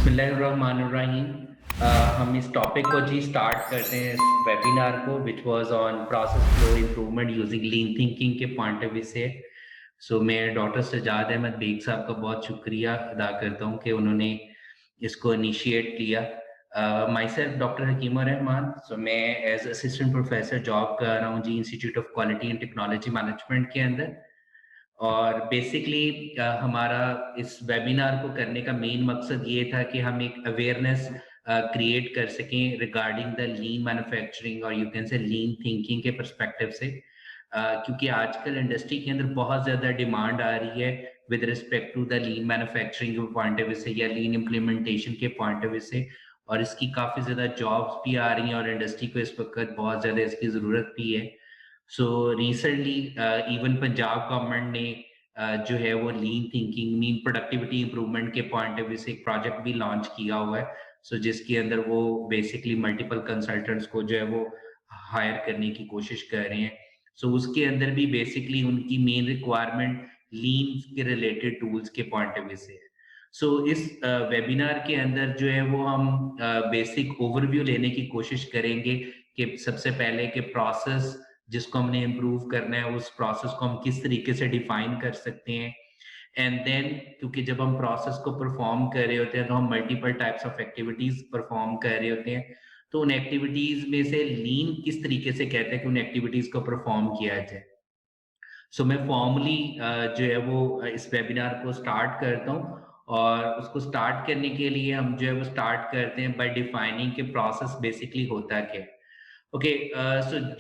बिस्मिल्लाहिर्रहमानिर्रहीम। हम इस टॉपिक को जी स्टार्ट करते हैं इस वेबिनार को which was on process flow improvement using lean thinking के पॉइंट ऑफ व्यू से। मैं डॉक्टर सजाद अहमद बेग साहब का बहुत शुक्रिया अदा करता हूँ कि उन्होंने इसको इनिशिएट किया। Myself doctor Hakim Rahman. मैं एज असिस्टेंट प्रोफेसर जॉब कर रहा हूँ जी institute of quality and technology management के अंदर। और बेसिकली हमारा इस वेबिनार को करने का मेन मकसद ये था कि हम एक अवेयरनेस क्रिएट कर सकें रिगार्डिंग द लीन मैन्युफैक्चरिंग और यू कैन से लीन थिंकिंग के पर्सपेक्टिव से। क्योंकि आजकल इंडस्ट्री के अंदर बहुत ज़्यादा डिमांड आ रही है with respect to the lean manufacturing के पॉइंट ऑफ व्यू से या लीन इम्प्लीमेंटेशन के पॉइंट ऑफ व्यू से। और इसकी काफ़ी ज़्यादा जॉब्स भी आ रही हैं और इंडस्ट्री को इस वक्त बहुत ज़्यादा इसकी ज़रूरत भी है। So recently even Punjab government ने जो है वो लीन थिंकिंग मीन प्रोडक्टिविटी इंप्रूवमेंट के पॉइंट ऑफ व्यू से एक प्रोजेक्ट भी लॉन्च किया हुआ है। जिसके अंदर वो बेसिकली मल्टीपल कंसल्टेंट्स को जो है वो हायर करने की कोशिश कर रहे हैं। उसके अंदर भी बेसिकली उनकी मेन रिक्वायरमेंट लीन के रिलेटेड टूल्स के पॉइंट ऑफ व्यू से है। इस वेबिनार के अंदर जो है वो हम बेसिक ओवरव्यू लेने की कोशिश करेंगे कि सबसे पहले कि प्रोसेस जिसको हमने इम्प्रूव करना है उस प्रोसेस को हम किस तरीके से डिफाइन कर सकते हैं। एंड देन क्योंकि जब हम प्रोसेस को परफॉर्म कर रहे होते हैं तो हम multiple types of activities perform कर रहे होते हैं। तो उन एक्टिविटीज में से लीन किस तरीके से कहते हैं कि उन एक्टिविटीज को परफॉर्म किया जाए। मैं फॉर्मली जो है वो इस वेबिनार को स्टार्ट करता हूँ। और उसको स्टार्ट करने के लिए हम जो है वो स्टार्ट करते हैं बाय डिफाइनिंग कि प्रोसेस बेसिकली होता क्या है। ओके।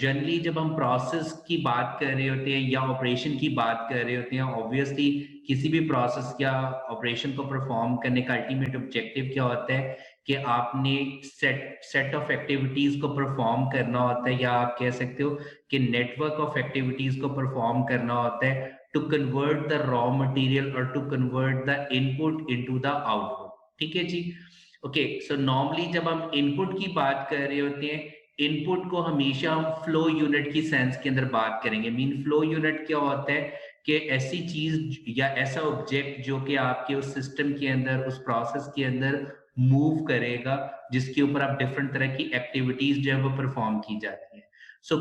जनरली जब हम प्रोसेस की बात कर रहे होते हैं या ऑपरेशन की बात कर रहे होते हैं, ऑब्वियसली किसी भी प्रोसेस या ऑपरेशन को परफॉर्म करने का अल्टीमेट ऑब्जेक्टिव क्या होता है कि आपने सेट सेट ऑफ एक्टिविटीज को परफॉर्म करना होता है, या आप कह सकते हो कि नेटवर्क ऑफ एक्टिविटीज को परफॉर्म करना होता है to convert the raw material और to convert the input into the output. ठीक है जी। ओके। नॉर्मली जब हम इनपुट की बात कर रहे होते हैं, इनपुट को हमेशा हम फ्लो यूनिट की सेंस के अंदर बात करेंगे। मीन फ्लो यूनिट क्या होता है कि ऐसी चीज या ऐसा ऑब्जेक्ट जो कि आपके उस सिस्टम के अंदर उस प्रोसेस के अंदर मूव करेगा, जिसके ऊपर आप डिफरेंट तरह की एक्टिविटीज जो है वो परफॉर्म की जाती है।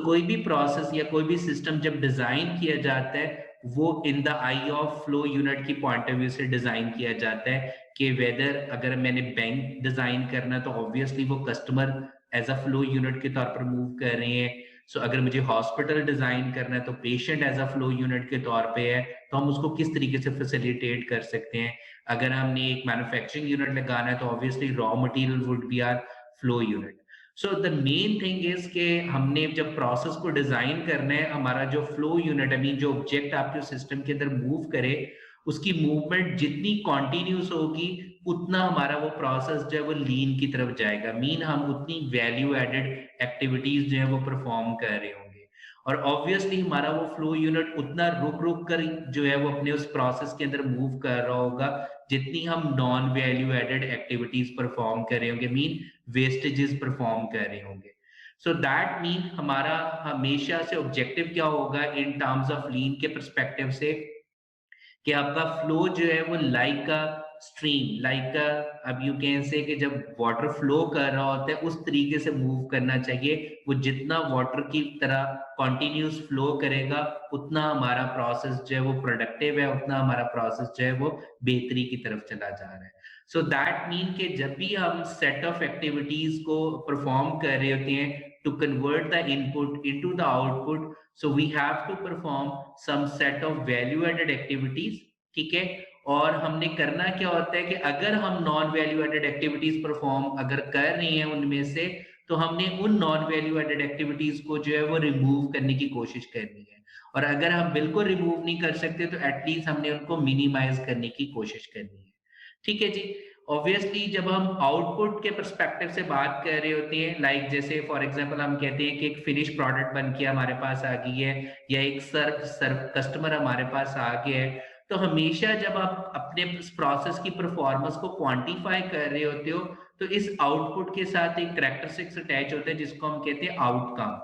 कोई भी प्रोसेस या कोई भी सिस्टम जब डिजाइन किया जाता है वो in the I of flow unit की पॉइंट ऑफ व्यू से डिजाइन किया जाता है कि वेदर अगर मैंने बैंक डिजाइन करना तो ऑब्वियसली वो customer as a flow unit के तौर पर मूव कर रहे हैं। अगर मुझे हॉस्पिटल डिजाइन करना है तो patient as a flow unit के तौर पे है, तो हम उसको किस तरीके से फैसिलिटेट कर सकते हैं। अगर हमने एक मैन्युफैक्चरिंग यूनिट लगाना है तो obviously raw material would be our flow unit. The main thing is कि हमने जब प्रोसेस को डिजाइन करना है, हमारा जो फ्लो यूनिट है मीन जो ऑब्जेक्ट आपके सिस्टम के अंदर मूव करे उसकी मूवमेंट जितनी कॉन्टिन्यूस होगी उतना हमारा वो प्रोसेस जो है वो लीन की तरफ जाएगा। मीन हम उतनी वैल्यू एडेड एक्टिविटीज जो है वो परफॉर्म कर रहे होंगे। और ऑब्वियसली हमारा वो फ्लो यूनिट उतना रुक रुक कर जो है वो अपने उस प्रोसेस के अंदर मूव कर रहा होगा जितनी हम non value added activities perform कर रहे होंगे, मीन वेस्टेजेस परफॉर्म कर रहे होंगे। दैट मीन हमारा हमेशा से ऑब्जेक्टिव क्या होगा इन टर्म्स ऑफ लीन के परस्पेक्टिव से कि आपका फ्लो जो है वो लाइक अ स्ट्रीम, लाइक अब यू कैन से कि जब वाटर फ्लो कर रहा होता है उस तरीके से मूव करना चाहिए। वो जितना वाटर की तरह कॉन्टिन्यूस फ्लो करेगा उतना हमारा प्रोसेस जो है वो प्रोडक्टिव है, उतना हमारा प्रोसेस जो है वो बेहतरी की तरफ चला जा रहा है। दैट मीन कि जब भी हम सेट ऑफ एक्टिविटीज को परफॉर्म कर रहे होते हैं to convert the input into the output, we have to perform some set of value added activities। ठीक है। और हमने करना क्या होता है कि अगर हम non value added activities perform अगर कर रहे हैं उनमें से, तो हमने उन नॉन वैल्यू एडेड एक्टिविटीज को जो है वो रिमूव करने की कोशिश करनी है। और अगर हम बिल्कुल रिमूव नहीं कर सकते तो एटलीस्ट हमने उनको मिनिमाइज करने की कोशिश करनी है। ठीक है जी। ऑब्वियसली जब हम आउटपुट के परस्पेक्टिव से बात कर रहे होते हैं, लाइक जैसे फॉर एग्जांपल हम कहते हैं कि एक फिनिश प्रोडक्ट बन के हमारे पास आ गई है या एक सर्व कस्टमर हमारे पास आ गया है, तो हमेशा जब आप अपने प्रोसेस की परफॉर्मेंस को क्वांटिफाई कर रहे होते हो तो इस आउटपुट के साथ एक कैरेक्टरिस्टिक्स अटैच होता है जिसको हम कहते हैं आउटकम।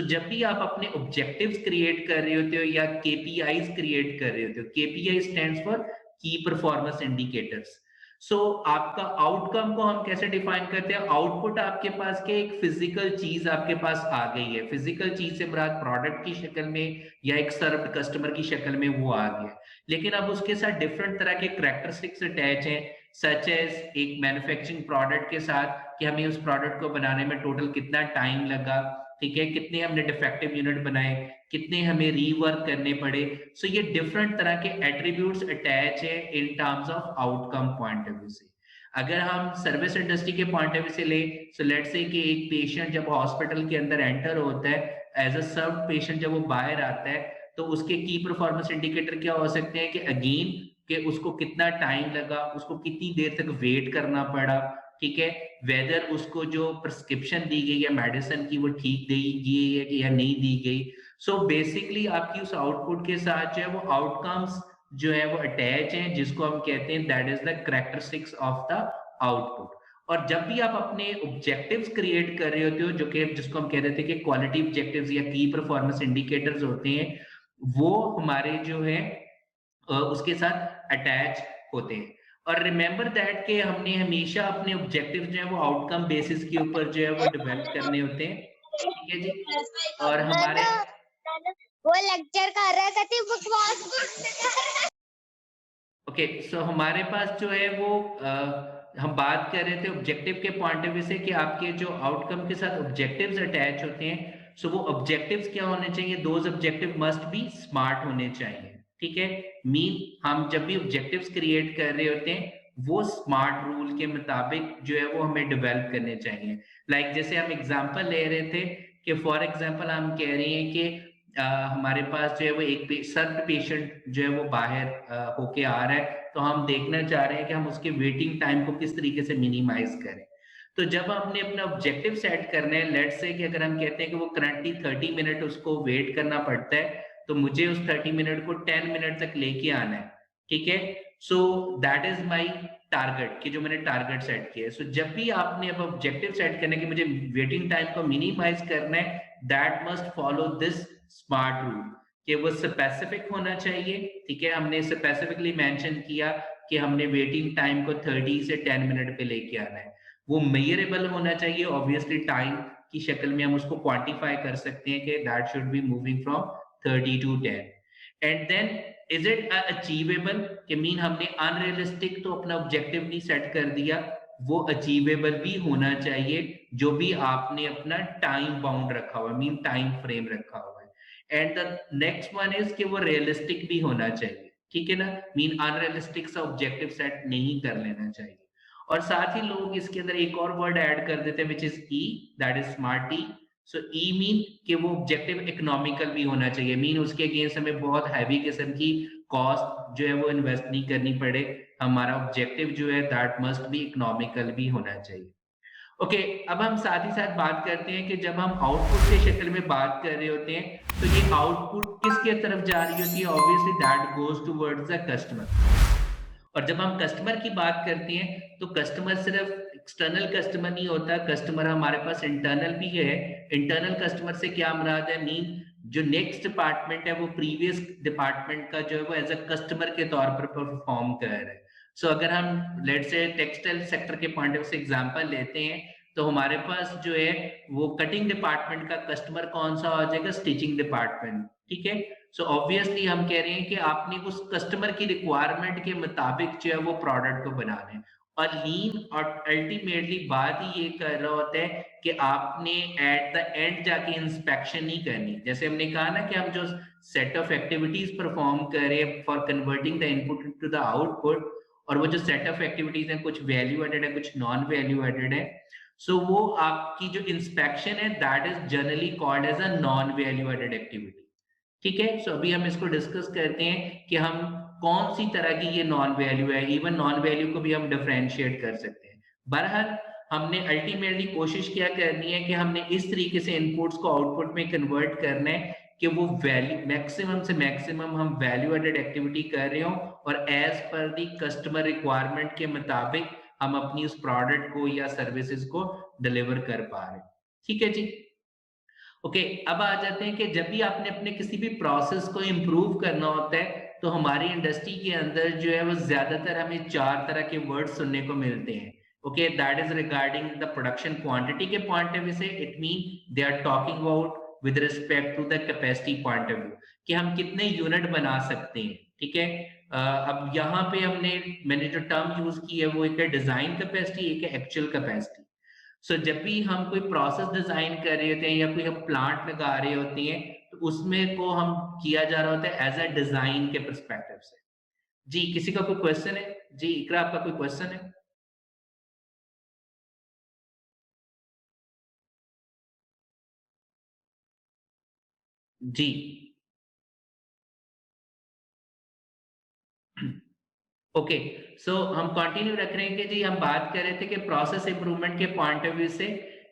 जब भी आप अपने ऑब्जेक्टिव्स क्रिएट कर रहे होते हो या केपीआईज क्रिएट कर रहे होते हो, केपीआई स्टैंड्स फॉर की परफॉर्मेंस इंडिकेटर्स। सो आपका आउटकम को हम कैसे डिफाइन करते हैं? आउटपुट आपके पास के एक फिजिकल चीज आपके पास आ गई है, फिजिकल चीज से मुराद प्रोडक्ट की शक्ल में या एक सर्व्ड कस्टमर की शक्ल में वो आ गया। लेकिन अब उसके साथ डिफरेंट तरह के कैरेक्टरिस्टिक्स अटैच हैं, सच एज एक मैन्युफैक्चरिंग प्रोडक्ट के साथ कि हमें उस प्रोडक्ट को बनाने में टोटल कितना टाइम लगा, ठीक है, कितने हमने डिफेक्टिव यूनिट बनाए, कितने हमें रीवर्क करने पड़े। सो ये डिफरेंट तरह के एट्रीब्यूट्स अटैच है in terms of outcome point of view से। अगर हम सर्विस इंडस्ट्री के पॉइंट ऑफ व्यू से ले, सो लेट्स से कि एक पेशेंट जब हॉस्पिटल के अंदर एंटर होता है एज अ सर्व पेशेंट, जब वो बाहर आता है तो उसके की परफॉर्मेंस इंडिकेटर क्या हो सकते हैं कि अगेन कि उसको कितना टाइम लगा, उसको कितनी देर तक वेट करना पड़ा, ठीक है, वेदर उसको जो प्रिस्क्रिप्शन दी गई है मेडिसिन की वो ठीक दी गई है या नहीं दी गई। सो बेसिकली आपकी उस आउटपुट के साथ जो है वो आउटकम्स जो है वो अटैच हैं, जिसको हम कहते हैं that is the characteristics of the output. और जब भी आप अपने ऑब्जेक्टिव्स क्रिएट कर रहे होते हो, जो कि जिसको हम कहते थे कि क्वालिटी ऑब्जेक्टिव्स या की परफॉर्मेंस इंडिकेटर्स होते हैं, वो हमारे जो है उसके साथ अटैच होते हैं। और रिमेंबर दैट कि हमने हमेशा अपने ऑब्जेक्टिव्स जो है वो आउटकम बेसिस के ऊपर जो है वो डेवलप करने होते हैं, ठीक है जी। और हमारे वो लेक्चर कर रहा था बकवास। ओके, सो हमारे पास जो है वो हम बात कर रहे थे ऑब्जेक्टिव के पॉइंट ऑफ व्यू से कि आपके जो आउटकम के साथ ऑब्जेक्टिव्स अटैच होते हैं, सो वो ऑब्जेक्टिव्स क्या होने चाहिए? Those objective must be smart होने चाहिए, ठीक है। मीन हम जब भी ऑब्जेक्टिव्स क्रिएट कर रहे होते हैं वो स्मार्ट रूल के मुताबिक जो है वो हमें डेवलप करने चाहिए। लाइक जैसे हम एग्जांपल ले रहे थे कि फॉर एग्जांपल हम कह रहे हैं कि हमारे पास जो है वो एक सर्द पेशेंट जो है वो बाहर होके आ रहा है, तो हम देखना चाह रहे हैं कि हम उसके वेटिंग टाइम को किस तरीके से मिनिमाइज करें। तो जब हमने अपना ऑब्जेक्टिव सेट करना है, लेट्स से कि अगर हम कहते हैं कि वो करंटली 30 मिनट उसको वेट करना पड़ता है, तो मुझे उस 30 मिनट को 10 मिनट तक लेके आना है, ठीक है। So that is my target कि जो मैंने टारगेट सेट किया है। सो जब भी आपने अब ऑब्जेक्टिव सेट करने की मुझे वेटिंग टाइम को मिनिमाइज करना है, that must follow this smart rule कि वो स्पेसिफिक होना चाहिए, ठीक है। हमने स्पेसिफिकली मेंशन किया कि हमने वेटिंग टाइम को 30 से 10 मिनट पे लेके आना है। वो मेजरेबल होना चाहिए, ऑब्वियसली टाइम की शक्ल में हम उसको क्वांटिफाई कर सकते हैं कि that should be moving from 30 to 10। And then is it achievable कि मीन हमने अनरियलिस्टिक तो अपना ऑब्जेक्टिव नहीं सेट कर दिया, वो अचीवेबल भी होना चाहिए जो भी आपने अपना टाइम बाउंड रखा हुआ है, मीन टाइम फ्रेम रखा हुआ है। And the next one is कि वो रियलिस्टिक भी होना चाहिए, ठीक है ना, मीन अनरियलिस्टिक सा ऑब्जेक्टिव सेट नहीं कर लेना चाहिए। और साथ ही लोग इसके अंदर एक और वर्ड ऐड कर देते हैं which is E, that is smart E. So E mean कि वो ऑब्जेक्टिव इकोनॉमिकल भी होना चाहिए, मीन उसके अगेंस्ट हमें बहुत हैवी किस्म की कॉस्ट जो है वो इन्वेस्ट नहीं करनी पड़े। हमारा ऑब्जेक्टिव जो है दैट मस्ट बी इकोनॉमिकल भी होना चाहिए। ओके, अब हम साथ ही साथ बात करते हैं कि जब हम आउटपुट के शक्ल में बात कर रहे होते हैं, तो ये आउटपुट किसके तरफ जा रही होती है? Obviously that goes towards the customer. और जब हम कस्टमर की बात करते हैं तो कस्टमर सिर्फ एक्सटर्नल कस्टमर नहीं होता, कस्टमर हमारे पास इंटरनल भी है। इंटरनल कस्टमर से क्या मुराद है? मीन जो नेक्स्ट डिपार्टमेंट है वो प्रीवियस डिपार्टमेंट का जो है वो एज अ कस्टमर के तौर पर परफॉर्म कर रहा है। सो अगर हम लेट्स से टेक्सटाइल सेक्टर के पॉइंट ऑफ से एग्जांपल लेते हैं, तो हमारे पास जो है वो कटिंग डिपार्टमेंट का कस्टमर कौन सा हो जाएगा? स्टिचिंग डिपार्टमेंट, ठीक है। सो ऑब्वियसली हम कह रहे हैं कि आपने उस कस्टमर की रिक्वायरमेंट के मुताबिक जो है वो प्रोडक्ट को बनाना है। और लीन और अल्टीमेटली बात ही ये कर रहा होता है कि आपने एट द एंड जाके इंस्पेक्शन नहीं करनी। जैसे हमने कहा ना कि हम जो सेट ऑफ एक्टिविटीज परफॉर्म करें for converting the input to the output, और वो जो सेट ऑफ एक्टिविटीज हैं कुछ वैल्यू एडेड है कुछ नॉन वैल्यू एडेड है। सो वो आपकी जो इंस्पेक्शन है that is generally called as a non value added activity, ठीक है। सो अभी हम इसको डिस्कस करते हैं कि हम कौन सी तरह की ये नॉन वैल्यू है, इवन नॉन वैल्यू को भी हम डिफरेंशिएट कर सकते हैं। बहरहाल हमने अल्टीमेटली कोशिश क्या करनी है कि हमने इस तरीके से इनपुट्स को आउटपुट में कन्वर्ट करना है कि वो वैल्यू मैक्सिमम से मैक्सिमम हम वैल्यू एडेड एक्टिविटी कर रहे हो, और as per the customer requirement के मुताबिक हम अपनी उस प्रोडक्ट को या सर्विसेज को डिलीवर कर पा रहे हैं, ठीक है जी। ओके, अब आ जाते हैं कि जब भी आपने अपने किसी भी प्रोसेस को इम्प्रूव करना होता है तो हमारी इंडस्ट्री के अंदर जो है वो ज्यादातर हमें 4 तरह के वर्ड सुनने को मिलते हैं। Okay, that is regarding the production quantity के पॉइंट ऑफ व्यू से, it mean they are talking about with respect to the capacity point of view, कि हम कितने यूनिट बना सकते हैं। ठीक है, अब यहाँ पे मैंने जो टर्म यूज की है वो एक है डिजाइन कैपेसिटी, एक है एक्चुअल कैपेसिटी। सो जब भी हम कोई प्रोसेस डिजाइन कर रहे होते हैं या कोई हम प्लांट लगा रहे होते हैं, तो उसमें को हम किया जा रहा होता है एज अ डिजाइन के परस्पेक्टिव से। जी, किसी का कोई क्वेश्चन है? जी इकरा, आपका कोई क्वेश्चन है? जी ओके, सो हम कंटिन्यू रख रहे हैं कि जी हम बात कर रहे थे कि प्रोसेस इंप्रूवमेंट के पॉइंट ऑफ व्यू से,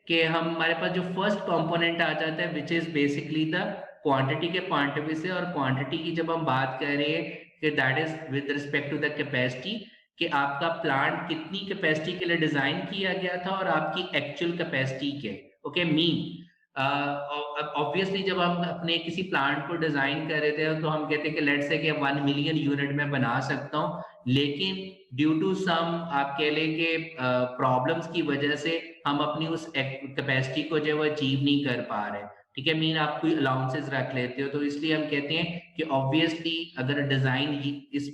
कि हमारे पास जो फर्स्ट कंपोनेंट आ जाता है which is basically the quantity के पॉइंट ऑफ व्यू से, और क्वांटिटी की जब हम बात कर रहे हैं कि that is with respect to the capacity, कि आपका प्लांट कितनी कैपेसिटी के लिए डिजाइन किया गया था और आपकी एक्चुअल कैपेसिटी क्या है। ओके, मीन ऑब्वियसली जब हम अपने किसी प्लांट को डिजाइन कर रहे थे तो हम कहते हैं कि लेट्स से कि 1 मिलियन यूनिट में बना सकता हूँ, लेकिन ड्यू टू सम आप कह लें कि प्रॉब्लम्स की वजह से हम अपनी उस कैपेसिटी को जो है वो अचीव नहीं कर पा रहे। ठीक है, मीन आप कोई अलाउंसेस रख लेते हो, तो इसलिए हम कहते हैं कि ऑब्वियसली अगर डिजाइन इस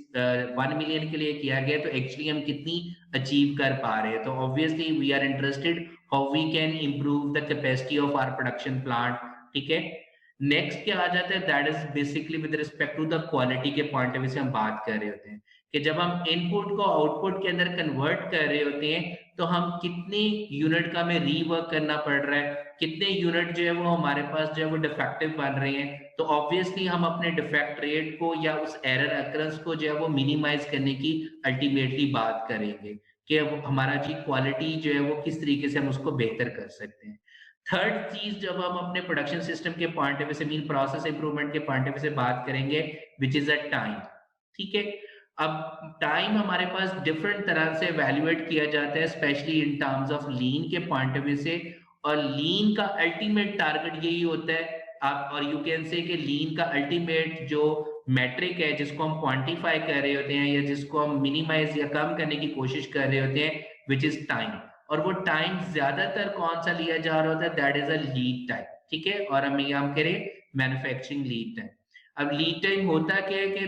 1 मिलियन के लिए किया गया तो एक्चुअली हम कितनी अचीव कर पा रहे हैं। तो obviously we are interested how we can improve the capacity of our production plant. ठीक है, नेक्स्ट क्या आ जाता है, that is basically with respect to the quality के पॉइंट ऑफ व्यू से हम बात कर रहे होते हैं, कि जब हम इनपुट को आउटपुट के अंदर कन्वर्ट कर रहे होते हैं तो हम कितने यूनिट का हमें रीवर्क करना पड़ रहा है, कितने यूनिट जो है वो हमारे पास जो है वो डिफेक्टिव बन रहे हैं। तो ऑब्वियसली हम अपने डिफेक्ट रेट को या उस एरर अकरेंस को जो है वो मिनिमाइज करने की अल्टीमेटली बात करेंगे, कि हमारा जी क्वालिटी जो है वो किस तरीके से हम उसको बेहतर कर सकते हैं। थर्ड चीज जब हम अपने प्रोडक्शन सिस्टम के पॉइंट ऑफ व्यू से, मीन प्रोसेस इंप्रूवमेंट के पॉइंट ऑफ व्यू से बात करेंगे, विच इज अ टाइम। ठीक है, अब टाइम हमारे पास डिफरेंट तरह से वैल्यूएट किया जाता है, स्पेशली इन टर्म्स ऑफ लीन के पॉइंट ऑफ व्यू से, और लीन का अल्टीमेट टारगेट यही होता है आप, और यू कैन से कि लीन का अल्टीमेट जो मैट्रिक है जिसको हम क्वांटिफाई कर रहे होते हैं या जिसको हम मिनिमाइज या कम करने की कोशिश कर रहे होते हैं, विच इज टाइम। और वो टाइम ज्यादातर कौन सा लिया जा रहा होता है, that is a lead time. ठीक है, और हम करें मैन्युफैक्चरिंग लीड टाइम। अब लीड टाइम होता क्या है कि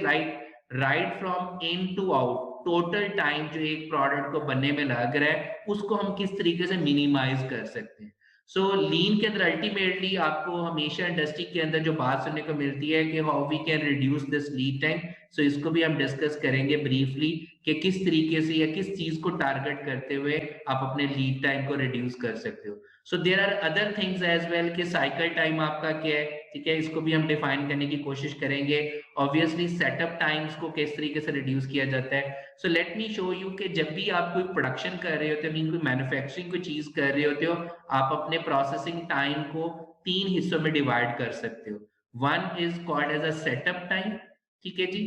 right from in to out, total time जो एक प्रोडक्ट को बनने में लग रहा है उसको हम किस तरीके से मिनिमाइज कर सकते हैं। सो लीन के अंदर अल्टीमेटली आपको हमेशा इंडस्ट्री के अंदर जो बात सुनने को मिलती है कि how we can reduce this lead time. So इसको भी हम डिस्कस करेंगे ब्रीफली कि किस तरीके से या किस चीज को टारगेट करते हुए आप अपने लीड टाइम को रिड्यूस कर सकते हो। So there are other things as well कि साइकिल टाइम आपका क्या है। ठीक है, इसको भी हम डिफाइन करने की कोशिश करेंगे। ऑब्वियसली सेटअप टाइम्स को किस तरीके से रिड्यूस किया जाता है। So let me show you कि जब भी आप कोई प्रोडक्शन कर रहे होते हो, मीन कोई मैन्युफैक्चरिंग कोई चीज कर रहे होते हो, आप अपने प्रोसेसिंग टाइम को 3 हिस्सों में डिवाइड कर सकते हो। One is called as a setup time. ठीक है जी,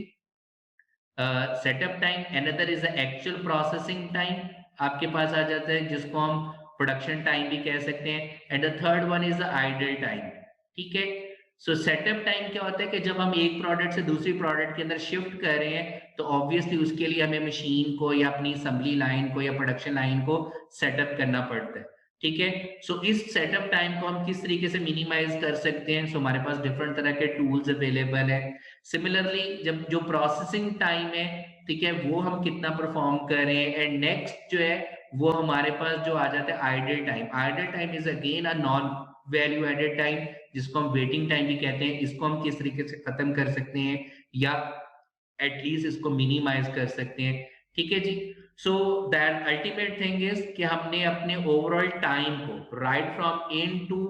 setup time. Another is the actual processing time आपके पास आ जाता है, जिसको हम प्रोडक्शन टाइम भी कह सकते हैं। And the third one is the idle time. ठीक है, सो सेटअप टाइम क्या होता है कि जब हम एक प्रोडक्ट से दूसरी प्रोडक्ट के अंदर शिफ्ट कर रहे हैं तो ऑब्वियसली उसके लिए हमें मशीन को या अपनी असेंबली लाइन को या प्रोडक्शन लाइन को सेटअप करना पड़ता है। ठीक है, सो इस सेटअप टाइम को हम किस तरीके से मिनिमाइज कर सकते हैं। सो हमारे पास डिफरेंट तरह के टूल्स अवेलेबल है। सिमिलरली जब जो प्रोसेसिंग टाइम है, ठीक है, वो हम कितना परफॉर्म कर रहे हैं। एंड नेक्स्ट जो है वो हमारे पास जो आ जाता है idle time. Idle time is again a non value added time, जिसको हम वेटिंग टाइम भी कहते हैं। इसको हम किस तरीके से खत्म कर सकते हैं या एटलीस्ट इसको मिनिमाइज कर सकते हैं। ठीक है जी, so that ultimate thing is कि हमने अपने ओवरऑल टाइम को right from in to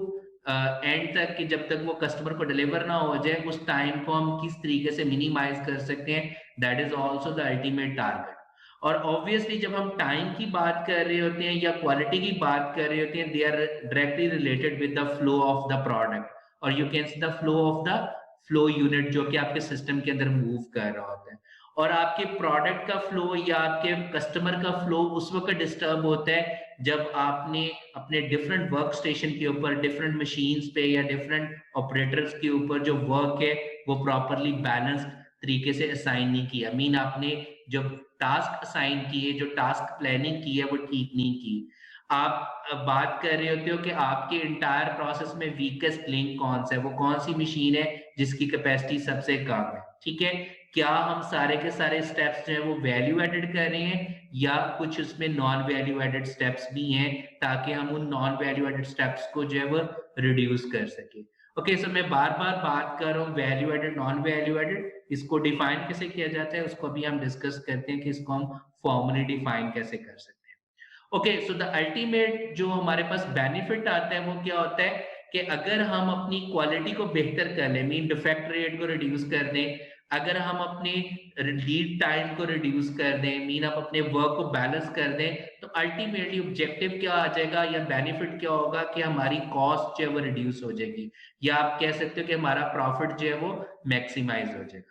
end तक, कि जब तक वो कस्टमर को डिलीवर ना हो जाए, उस टाइम को हम किस तरीके से मिनिमाइज कर सकते हैं, that is also the ultimate target. और ऑब्वियसली जब हम टाइम की बात कर रहे होते हैं या क्वालिटी की बात कर रहे होते हैं, they are directly related with the flow of the product, और you can see the flow of the flow unit जो कि आपके सिस्टम के अंदर मूव कर रहा होता है। और आपके प्रोडक्ट का फ्लो या आपके कस्टमर का फ्लो उस वक्त डिस्टर्ब होता है जब आपने अपने डिफरेंट वर्क स्टेशन के ऊपर, डिफरेंट मशीन्स पे या डिफरेंट ऑपरेटर्स के ऊपर जो वर्क है वो प्रॉपरली बैलेंस्ड तरीके से असाइन नहीं किया, मीन आपने जो टास्क असाइन किए, जो टास्क प्लानिंग की है वो ठीक नहीं की। आप बात कर रहे होते हो कि आपके इंटायर प्रोसेस में वीकेस्ट लिंक कौन सा है, वो कौन सी मशीन है जिसकी कैपेसिटी सबसे कम है, ठीक है। क्या हम सारे के सारे स्टेप्स जो है वो वैल्यू एडेड कर रहे हैं या कुछ उसमें नॉन वैल्यू एडेड स्टेप्स भी हैं, ताकि हम उन नॉन वैल्यू एडेड स्टेप्स को जो है वो रिड्यूस कर सके। ओके, सो मैं बार बार बात कर रहा हूँ value added non value added, इसको डिफाइन कैसे किया जाता है उसको भी हम डिस्कस करते हैं कि इसको हम फॉर्मली डिफाइन कैसे कर सकते हैं। ओके, सो द अल्टीमेट जो हमारे पास बेनिफिट आता है वो क्या होता है कि अगर हम अपनी क्वालिटी को बेहतर कर लें, मीन डिफेक्ट रेट को रिड्यूस कर दें, अगर हम अपने लीड टाइम को रिड्यूस कर दें, मीन आप अपने वर्क को बैलेंस कर दें, तो अल्टीमेटली ऑब्जेक्टिव क्या आ जाएगा या बेनिफिट क्या होगा कि हमारी कॉस्ट जो है वो रिड्यूस हो जाएगी, या आप कह सकते हो कि हमारा प्रॉफिट जो है वो मैक्सिमाइज हो जाएगा।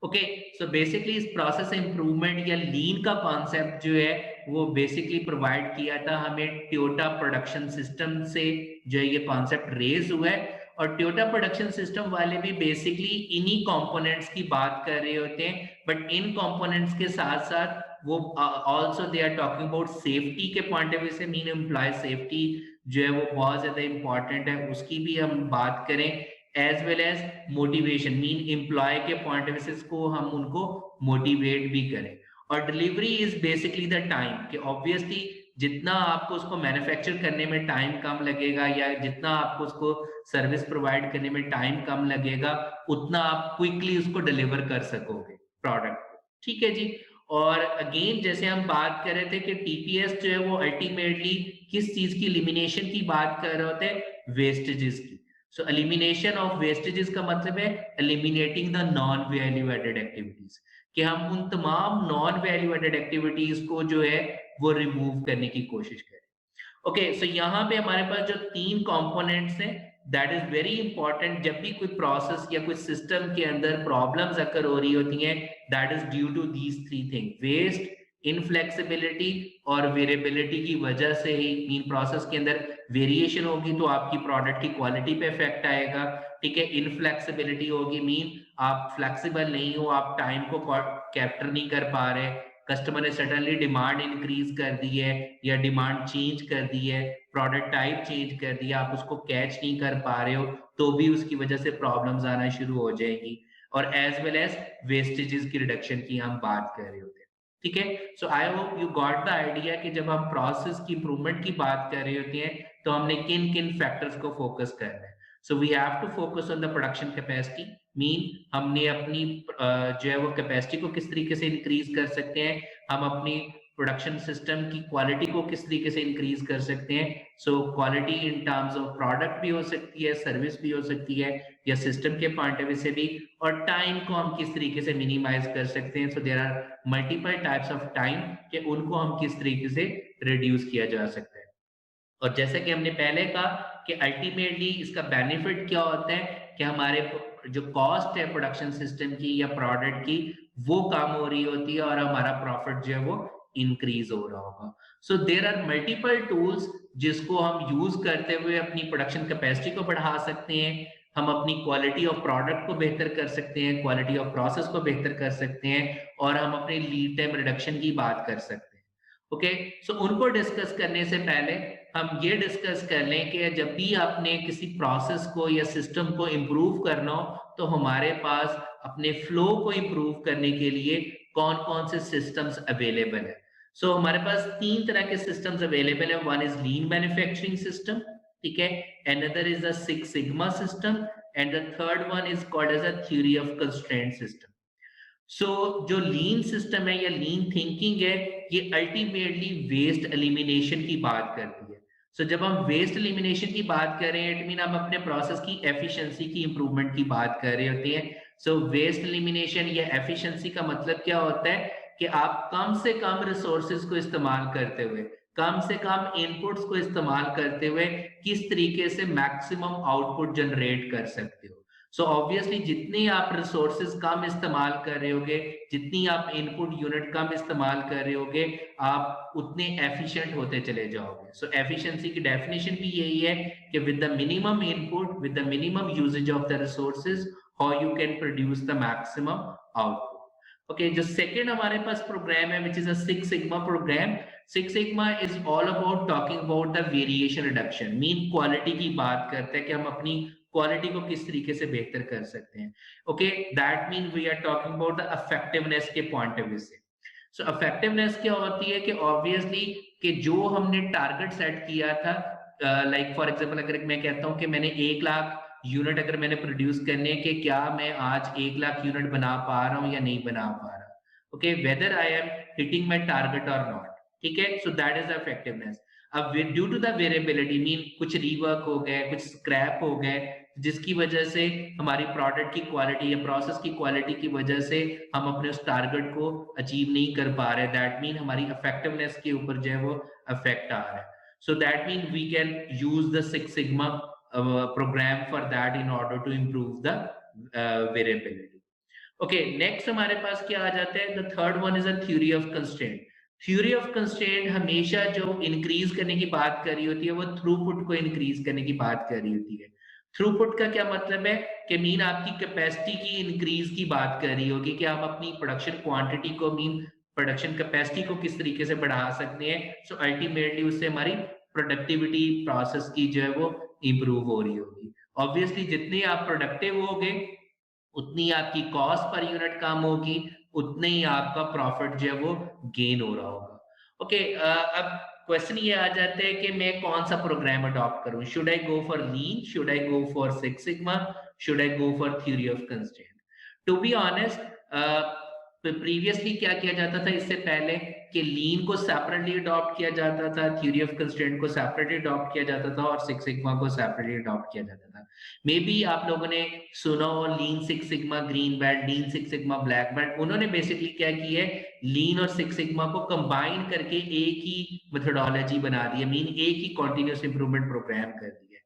ओके, सो बेसिकली इस प्रोसेस इंप्रूवमेंट या लीन का कॉन्सेप्ट जो है वो बेसिकली प्रोवाइड किया था हमें टोयोटा प्रोडक्शन सिस्टम से, जो है ये कॉन्सेप्ट रेज हुआ है। और टोयोटा प्रोडक्शन सिस्टम वाले भी बेसिकली इन्हीं कंपोनेंट्स की बात कर रहे होते हैं, बट इन कंपोनेंट्स के साथ साथ वो also they are talking about safety के पॉइंट ऑफ व्यू से, मीन एम्प्लॉय सेफ्टी जो है वो बहुत ज्यादा इंपॉर्टेंट है, उसकी भी हम बात करें, as well as motivation, mean employee के पॉइंट ऑफ व्यू को हम उनको मोटिवेट भी करें। और delivery is basically the time, कि ऑब्वियसली जितना आपको उसको मैन्युफैक्चर करने में टाइम कम लगेगा या जितना आपको उसको सर्विस प्रोवाइड करने में टाइम कम लगेगा, उतना आप क्विकली उसको डिलीवर कर सकोगे प्रोडक्ट को, ठीक है जी। और अगेन जैसे हम बात कर रहे थे कि टीपीएस जो है वो अल्टीमेटली किस चीज की एलिमिनेशन की बात कर रहे होते हैं, वेस्टेजेस की। सो एलिमिनेशन ऑफ वेस्टेजेस का मतलब है eliminating the non value added activities, कि हम उन तमाम नॉन वैल्यू एडेड एक्टिविटीज को जो है वो रिमूव करने की कोशिश करें। ओके, सो यहाँ पे हमारे पास जो 3 कंपोनेंट्स हैं, दैट इज वेरी इंपॉर्टेंट। जब भी कोई प्रोसेस या कोई सिस्टम के अंदर प्रॉब्लम्स अकर हो रही होती हैं, that is due to these 3 thing, waste, inflexibility और वेरिएबिलिटी की वजह से ही, मीन प्रोसेस के अंदर वेरिएशन होगी तो आपकी प्रोडक्ट की क्वालिटी पे इफेक्ट आएगा, ठीक है। इनफ्लेक्सिबिलिटी होगी, मीन आप फ्लेक्सिबल नहीं हो, आप टाइम को कैप्चर नहीं कर पा रहे, कस्टमर ने सडनली डिमांड इंक्रीज कर दी है या डिमांड चेंज कर दी है, प्रोडक्ट टाइप चेंज कर दिया, आप उसको कैच नहीं कर पा रहे हो, तो भी उसकी वजह से प्रॉब्लम्स आना शुरू हो जाएंगी। और एज वेल एज वेस्टेजेस की रिडक्शन की हम बात कर रहे होते हैं, ठीक है। So I hope you got the idea कि जब हम प्रोसेस की इंप्रूवमेंट की बात कर रहे होते हैं तो हमने किन किन फैक्टर्स को फोकस करना है। So we have to focus on the production capacity, mean हमने अपनी जो है वो कैपेसिटी को किस तरीके से इंक्रीज कर सकते हैं, हम अपनी प्रोडक्शन सिस्टम की क्वालिटी को किस तरीके से इंक्रीज कर सकते हैं। So quality in terms of product भी हो सकती है, सर्विस भी हो सकती है, या सिस्टम के पॉइंट ऑफ व्यू से भी, और टाइम को हम किस तरीके से मिनिमाइज कर सकते हैं। So there are multiple types of time कि उनको हम किस तरीके से रिड्यूस किया जा सकता है। और जैसे कि हमने पहले कहा कि अल्टीमेटली इसका बेनिफिट क्या होता है कि हमारे जो कॉस्ट है प्रोडक्शन सिस्टम की या प्रोडक्ट की, वो कम हो रही होती है और हमारा प्रॉफिट जो है वो इंक्रीज हो रहा होगा। So there are multiple tools जिसको हम यूज करते हुए अपनी प्रोडक्शन कैपेसिटी को बढ़ा सकते हैं, हम अपनी क्वालिटी ऑफ प्रोडक्ट को बेहतर कर सकते हैं, क्वालिटी ऑफ प्रोसेस को बेहतर कर सकते हैं, और हम अपने लीड टाइम रिडक्शन की बात कर सकते हैं। ओके, सो उनको डिस्कस करने से पहले हम ये डिस्कस कर लें कि जब भी आपने किसी प्रोसेस को या सिस्टम को इम्प्रूव करना हो, तो हमारे पास अपने फ्लो को इम्प्रूव करने के लिए कौन कौन से सिस्टम्स अवेलेबल है। सो हमारे पास 3 तरह के सिस्टम्स अवेलेबल है। One is lean manufacturing system, ठीक है, another is the six sigma system, and the third one is called as a theory of constraint system. So जो लीन सिस्टम है या लीन थिंकिंग है, ये अल्टीमेटली वेस्ट एलिमिनेशन की बात करती है। सो जब हम वेस्ट एलिमिनेशन की बात कर रहे हैं, इट मीन हम अपने प्रोसेस की एफिशिएंसी की इंप्रूवमेंट की बात कर रहे होते हैं। सो वेस्ट एलिमिनेशन या एफिशिएंसी का मतलब क्या होता है कि आप कम से कम रिसोर्सेज को इस्तेमाल करते हुए, कम से कम इनपुट्स को इस्तेमाल करते हुए किस तरीके से मैक्सिमम आउटपुट जनरेट कर सकते हो। सो ऑब्वियसली जितनी आप रिसोर्सेज कम इस्तेमाल कर रहे होगे, जितनी आप इनपुट यूनिट कम इस्तेमाल कर रहे होगे, आप उतने एफिशिएंट होते चले जाओगे। सो एफिशिएंसी की डेफिनेशन भी यही है कि with the minimum input, with the minimum usages of the resources, how you can produce the maximum output. Okay, जो second हमारे पास program है which is a Six Sigma program. Six Sigma is all about talking about the variation reduction. Mean quality की बात करते हैं कि हम अपनी क्वालिटी को किस तरीके से बेहतर कर सकते हैं. Okay, that means we are talking about the effectiveness के point of view से. So effectiveness क्या होती है कि obviously कि जो हमने टारगेट सेट किया था, लाइक फॉर एग्जांपल अगर मैं कहता हूं कि मैंने 1 लाख यूनिट अगर मैंने प्रोड्यूस करने के, क्या मैं आज 1 लाख यूनिट बना पा रहा हूं या नहीं बना पा रहा. Okay, whether I am hitting my target और नॉट. ठीक है, सो दैट इज इफेक्टिवनेस. अब due to the variability mean कुछ रीवर्क हो गए, कुछ स्क्रैप हो गए, जिसकी वजह से हमारी प्रोडक्ट की क्वालिटी या प्रोसेस की क्वालिटी की वजह से हम अपने उस टारगेट को अचीव नहीं कर पा रहे. दैट मीन हमारी इफेक्टिवनेस के ऊपर जो है वो इफेक्ट आ रहा है. So that mean we can use the six sigma program for that in order to improve the variability. Okay, next हमारे पास क्या आ जाता है? The third one is a theory of constraint. Theory of constraint हमेशा जो increase करने की बात कर रही होती है वो throughput को increase करने की बात कर रही होती है. थ्रूपुट का क्या मतलब है कि मीन आपकी कैपेसिटी की इंक्रीज की बात कर रही होगी कि हम अपनी प्रोडक्शन क्वांटिटी को मीन प्रोडक्शन कैपेसिटी को किस तरीके से बढ़ा सकते हैं. सो अल्टीमेटली उससे हमारी प्रोडक्टिविटी प्रोसेस की जो है वो इंप्रूव हो रही होगी. ऑब्वियसली जितने आप प्रोडक्टिव होगे उतनी आपकी कॉस्ट पर यूनिट कम होगी, उतने ही आपका प्रॉफिट जो है वो गेन हो रहा होगा. ओके, अब क्वेश्चन ये आ जाता है कि मैं कौन सा प्रोग्राम अडॉप्ट करूं. Should I go for lean, should I go for six sigma, should I go for theory of constraint. To be honest, previously क्या किया जाता था इससे पहले कि लीन को सेपरेटली अडॉप्ट किया जाता था, थ्योरी ऑफ कंस्ट्रेंट को सेपरेटली अडॉप्ट किया जाता था और सिक्स सिग्मा को सेपरेटली अडॉप्ट किया जाता था. मे बी आप लोगों ने सुना हो lean six sigma green belt, lean six sigma black belt. उन्होंने बेसिकली क्या की है, लीन और सिक्स सिग्मा को कंबाइन करके एक ही मेथोडोलॉजी बना दी है, मीन एक ही कंटीन्यूअस इंप्रूवमेंट प्रोग्राम कर दिया है.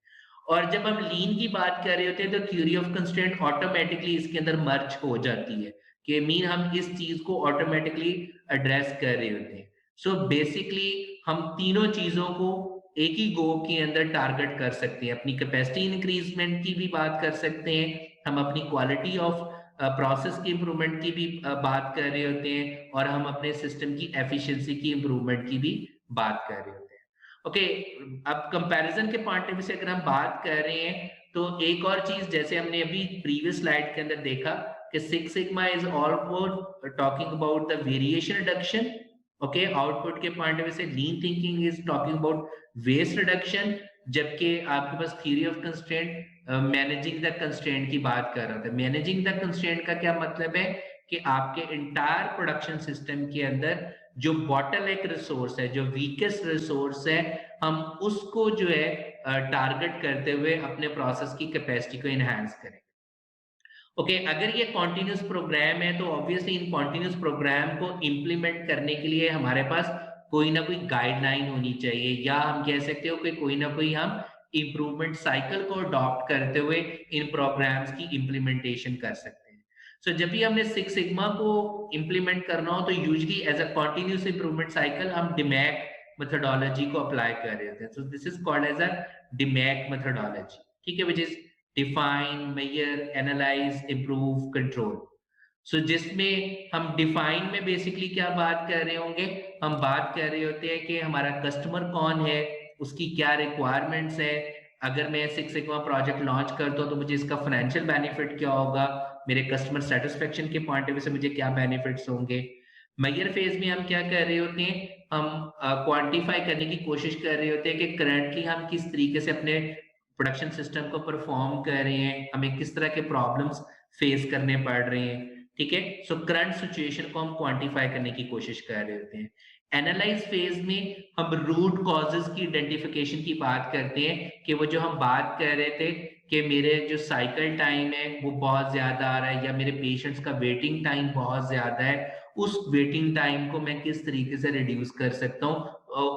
और जब हम लीन की बात कर रहे होते हैं तो थ्योरी ऑफ कंस्ट्रेंट ऑटोमेटिकली इसके अंदर मर्ज हो जाती है कि मीन हम इस चीज को ऑटोमेटिकली एड्रेस कर रहे होते हैं. सो बेसिकली हम तीनों चीजों को एक ही गो के अंदर टारगेट कर सकते हैं. अपनी कैपेसिटी इंक्रीजमेंट की भी बात कर सकते हैं, हम अपनी क्वालिटी ऑफ प्रोसेस की इंप्रूवमेंट की भी बात कर रहे होते हैं, और हम अपने सिस्टम की एफिशिएंसी की इंप्रूवमेंट की भी बात कर रहे होते हैं. ओके, अब कंपैरिजन के पॉइंट ऑफ व्यू से अगर हम बात कर रहे हैं तो एक और चीज जैसे हमने अभी प्रीवियस स्लाइड के अंदर देखा कि six sigma is all about talking about the variation reduction. Okay, output के पॉइंट ऑफ व्यू से lean thinking is talking about waste reduction, जबकि आपके पास theory of constraint managing the constraint की बात कर रहा था. मैनेजिंग द कंस्ट्रेंट का क्या मतलब है कि आपके इंटायर प्रोडक्शन सिस्टम के अंदर जो बॉटलनेक रिसोर्स है, जो वीकेस्ट रिसोर्स है, हम उसको जो है टारगेट करते हुए अपने प्रोसेस की कैपेसिटी को एनहांस करें. ओके, अगर ये कॉन्टिन्यूस प्रोग्राम है तो ऑब्वियसली इन कॉन्टिन्यूस प्रोग्राम को इम्प्लीमेंट करने के लिए हमारे पास कोई ना कोई गाइडलाइन होनी चाहिए, या हम कह सकते हो कि कोई ना कोई हम इम्प्रूवमेंट साइकिल को अडॉप्ट करते हुए इन प्रोग्राम्स की इम्प्लीमेंटेशन कर सकते हैं. सो जब भी हमने सिक्स सिग्मा को इम्प्लीमेंट करना हो तो usually as a continuous improvement cycle हम डिमैक मेथोडोलॉजी को अप्लाई कर रहे होते हैं. So this is called as a DMAIC methodology. ठीक है, which is define, measure, analyse, improve, control. So जिसमें हम डिफाइन में बेसिकली क्या बात कर रहे होंगे, हम बात कर रहे होते हैं कि हमारा कस्टमर कौन है, उसकी क्या रिक्वायरमेंट्स है, अगर मैं सिक्स सिग्मा प्रोजेक्ट लॉन्च करता हूं तो मुझे इसका फाइनेंशियल बेनिफिट क्या होगा, मेरे कस्टमर सेटिस्फेक्शन के पॉइंट ऑफ व्यू से मुझे क्या बेनिफिट्स होंगे. मेजर फेज में हम क्या कर रहे होते हैं, हम क्वांटिफाई करने की कोशिश कर रहे होते हैं कि करंटली हम किस तरीके से अपने प्रोडक्शन सिस्टम को परफॉर्म कर रहे हैं, हमें किस तरह के प्रॉब्लम्स फेस करने पड़ रहे हैं. ठीक है, सो करंट सिचुएशन को हम क्वांटिफाई करने की कोशिश कर रहे होते हैं. एनालाइज फेज में हम रूट कॉजेज की आइडेंटिफिकेशन की बात करते हैं कि वो जो हम बात कर रहे थे कि मेरे जो साइकिल टाइम है वो बहुत ज्यादा आ रहा है, या मेरे पेशेंट्स का वेटिंग टाइम बहुत ज्यादा है, उस वेटिंग टाइम को मैं किस तरीके से रिड्यूस कर सकता हूँ.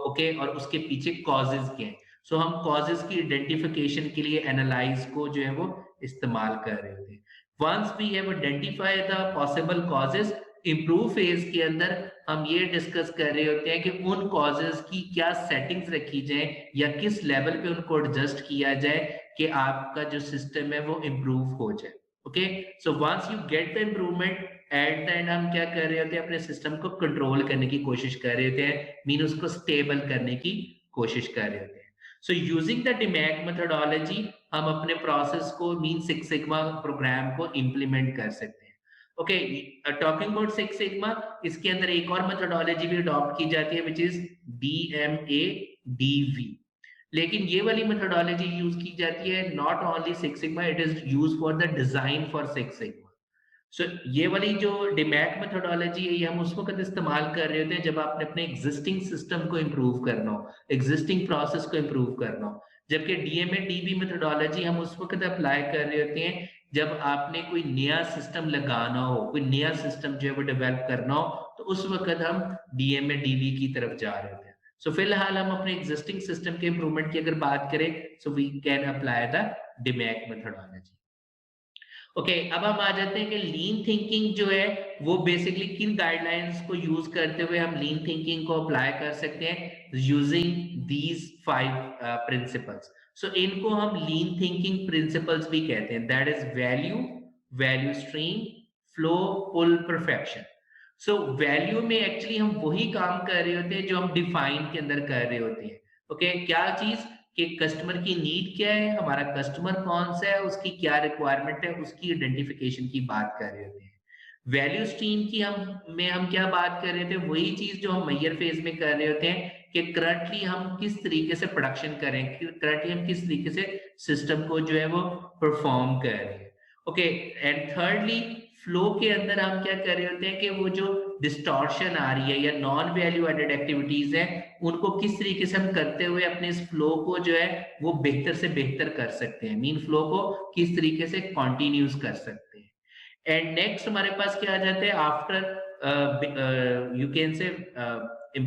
ओके, और उसके पीछे कॉजेज क्या हैं. सो हम कॉजेज की आइडेंटिफिकेशन के लिए एनालाइज को जो है वो इस्तेमाल कर रहे होते हैं. Once we have identify the possible causes, improve phase के अंदर हम ये डिस्कस कर रहे होते हैं कि उन कॉजेज की क्या सेटिंग्स रखी जाए या किस लेवल पे उनको एडजस्ट किया जाए कि आपका जो सिस्टम है वो इम्प्रूव हो जाए. Okay, so once you get the improvement, at the end हम क्या कर रहे होते हैं, अपने सिस्टम को कंट्रोल करने की कोशिश कर रहे होते हैं, मीन उसको स्टेबल करने की कोशिश कर रहे होते हैं। So using the DMAIC methodology हम अपने प्रोसेस को, मीन सिक्स सिग्मा प्रोग्राम को इम्प्लीमेंट कर सकते हैं। Okay, talking about six sigma, इसके अंदर एक और मेथोडोलॉजी भी अडॉप्ट की जाती है, विच इज DMADV। लेकिन ये वाली मेथोडोलॉजी यूज की जाती है not only six sigma, it is use for the design for six sigma. So ये वाली जो डिमैक मेथोडोलॉजी है, ये हम उस वक्त इस्तेमाल कर रहे होते हैं जब आपने अपने एग्जिस्टिंग सिस्टम को इम्प्रूव करना हो, एग्जिस्टिंग प्रोसेस को इम्प्रूव करना हो। जबकि DMADB मेथोडोलॉजी हम उस वक्त अप्लाई कर रहे होते हैं जब आपने कोई नया सिस्टम लगाना हो, कोई नया सिस्टम जो है वो डेवलप करना हो, तो उस वक्त हम DMADB की तरफ जा रहे होते हैं। सो फिलहाल हम अपने एग्जिस्टिंग सिस्टम के इम्प्रूवमेंट की अगर बात करें, so we can apply the DMAIC methodology. Okay, अब हम आ जाते हैं कि लीन थिंकिंग जो है वो बेसिकली किन गाइडलाइंस को यूज करते हुए हम लीन थिंकिंग को अप्लाई कर सकते हैं, यूजिंग दीज 5 प्रिंसिपल्स। सो इनको हम लीन थिंकिंग प्रिंसिपल्स भी कहते हैं, that is value, value stream, flow, pull, perfection. So value में एक्चुअली हम वही काम कर रहे होते हैं जो हम डिफाइन के अंदर कर रहे होते हैं। ओके, क्या चीज, कि कस्टमर की नीड क्या है, हमारा कस्टमर कौन सा है, उसकी क्या रिक्वायरमेंट है, उसकी आइडेंटिफिकेशन की बात कर रहे होते हैं। वैल्यू स्ट्रीम की हम क्या बात कर रहे थे, वही चीज जो हम मैयर फेज में कर रहे होते हैं कि करंटली हम किस तरीके से प्रोडक्शन करें, करंटली हम किस तरीके से सिस्टम को जो है वो परफॉर्म कर रहे हैं। ओके, एंड थर्डली फ्लो के अंदर हम क्या कर रहे होते हैं कि वो जो डिस्टॉर्शन आ रही है या नॉन वैल्यू एडेड एक्टिविटीज है, उनको किस तरीके से हम करते हुए अपने इस फ्लो को जो है वो बेहतर से बेहतर कर सकते हैं, मीन फ्लो को किस तरीके से कॉन्टिन्यूस कर सकते हैं। एंड नेक्स्ट हमारे पास क्या आ जाते हैं, आफ्टर यू कैन से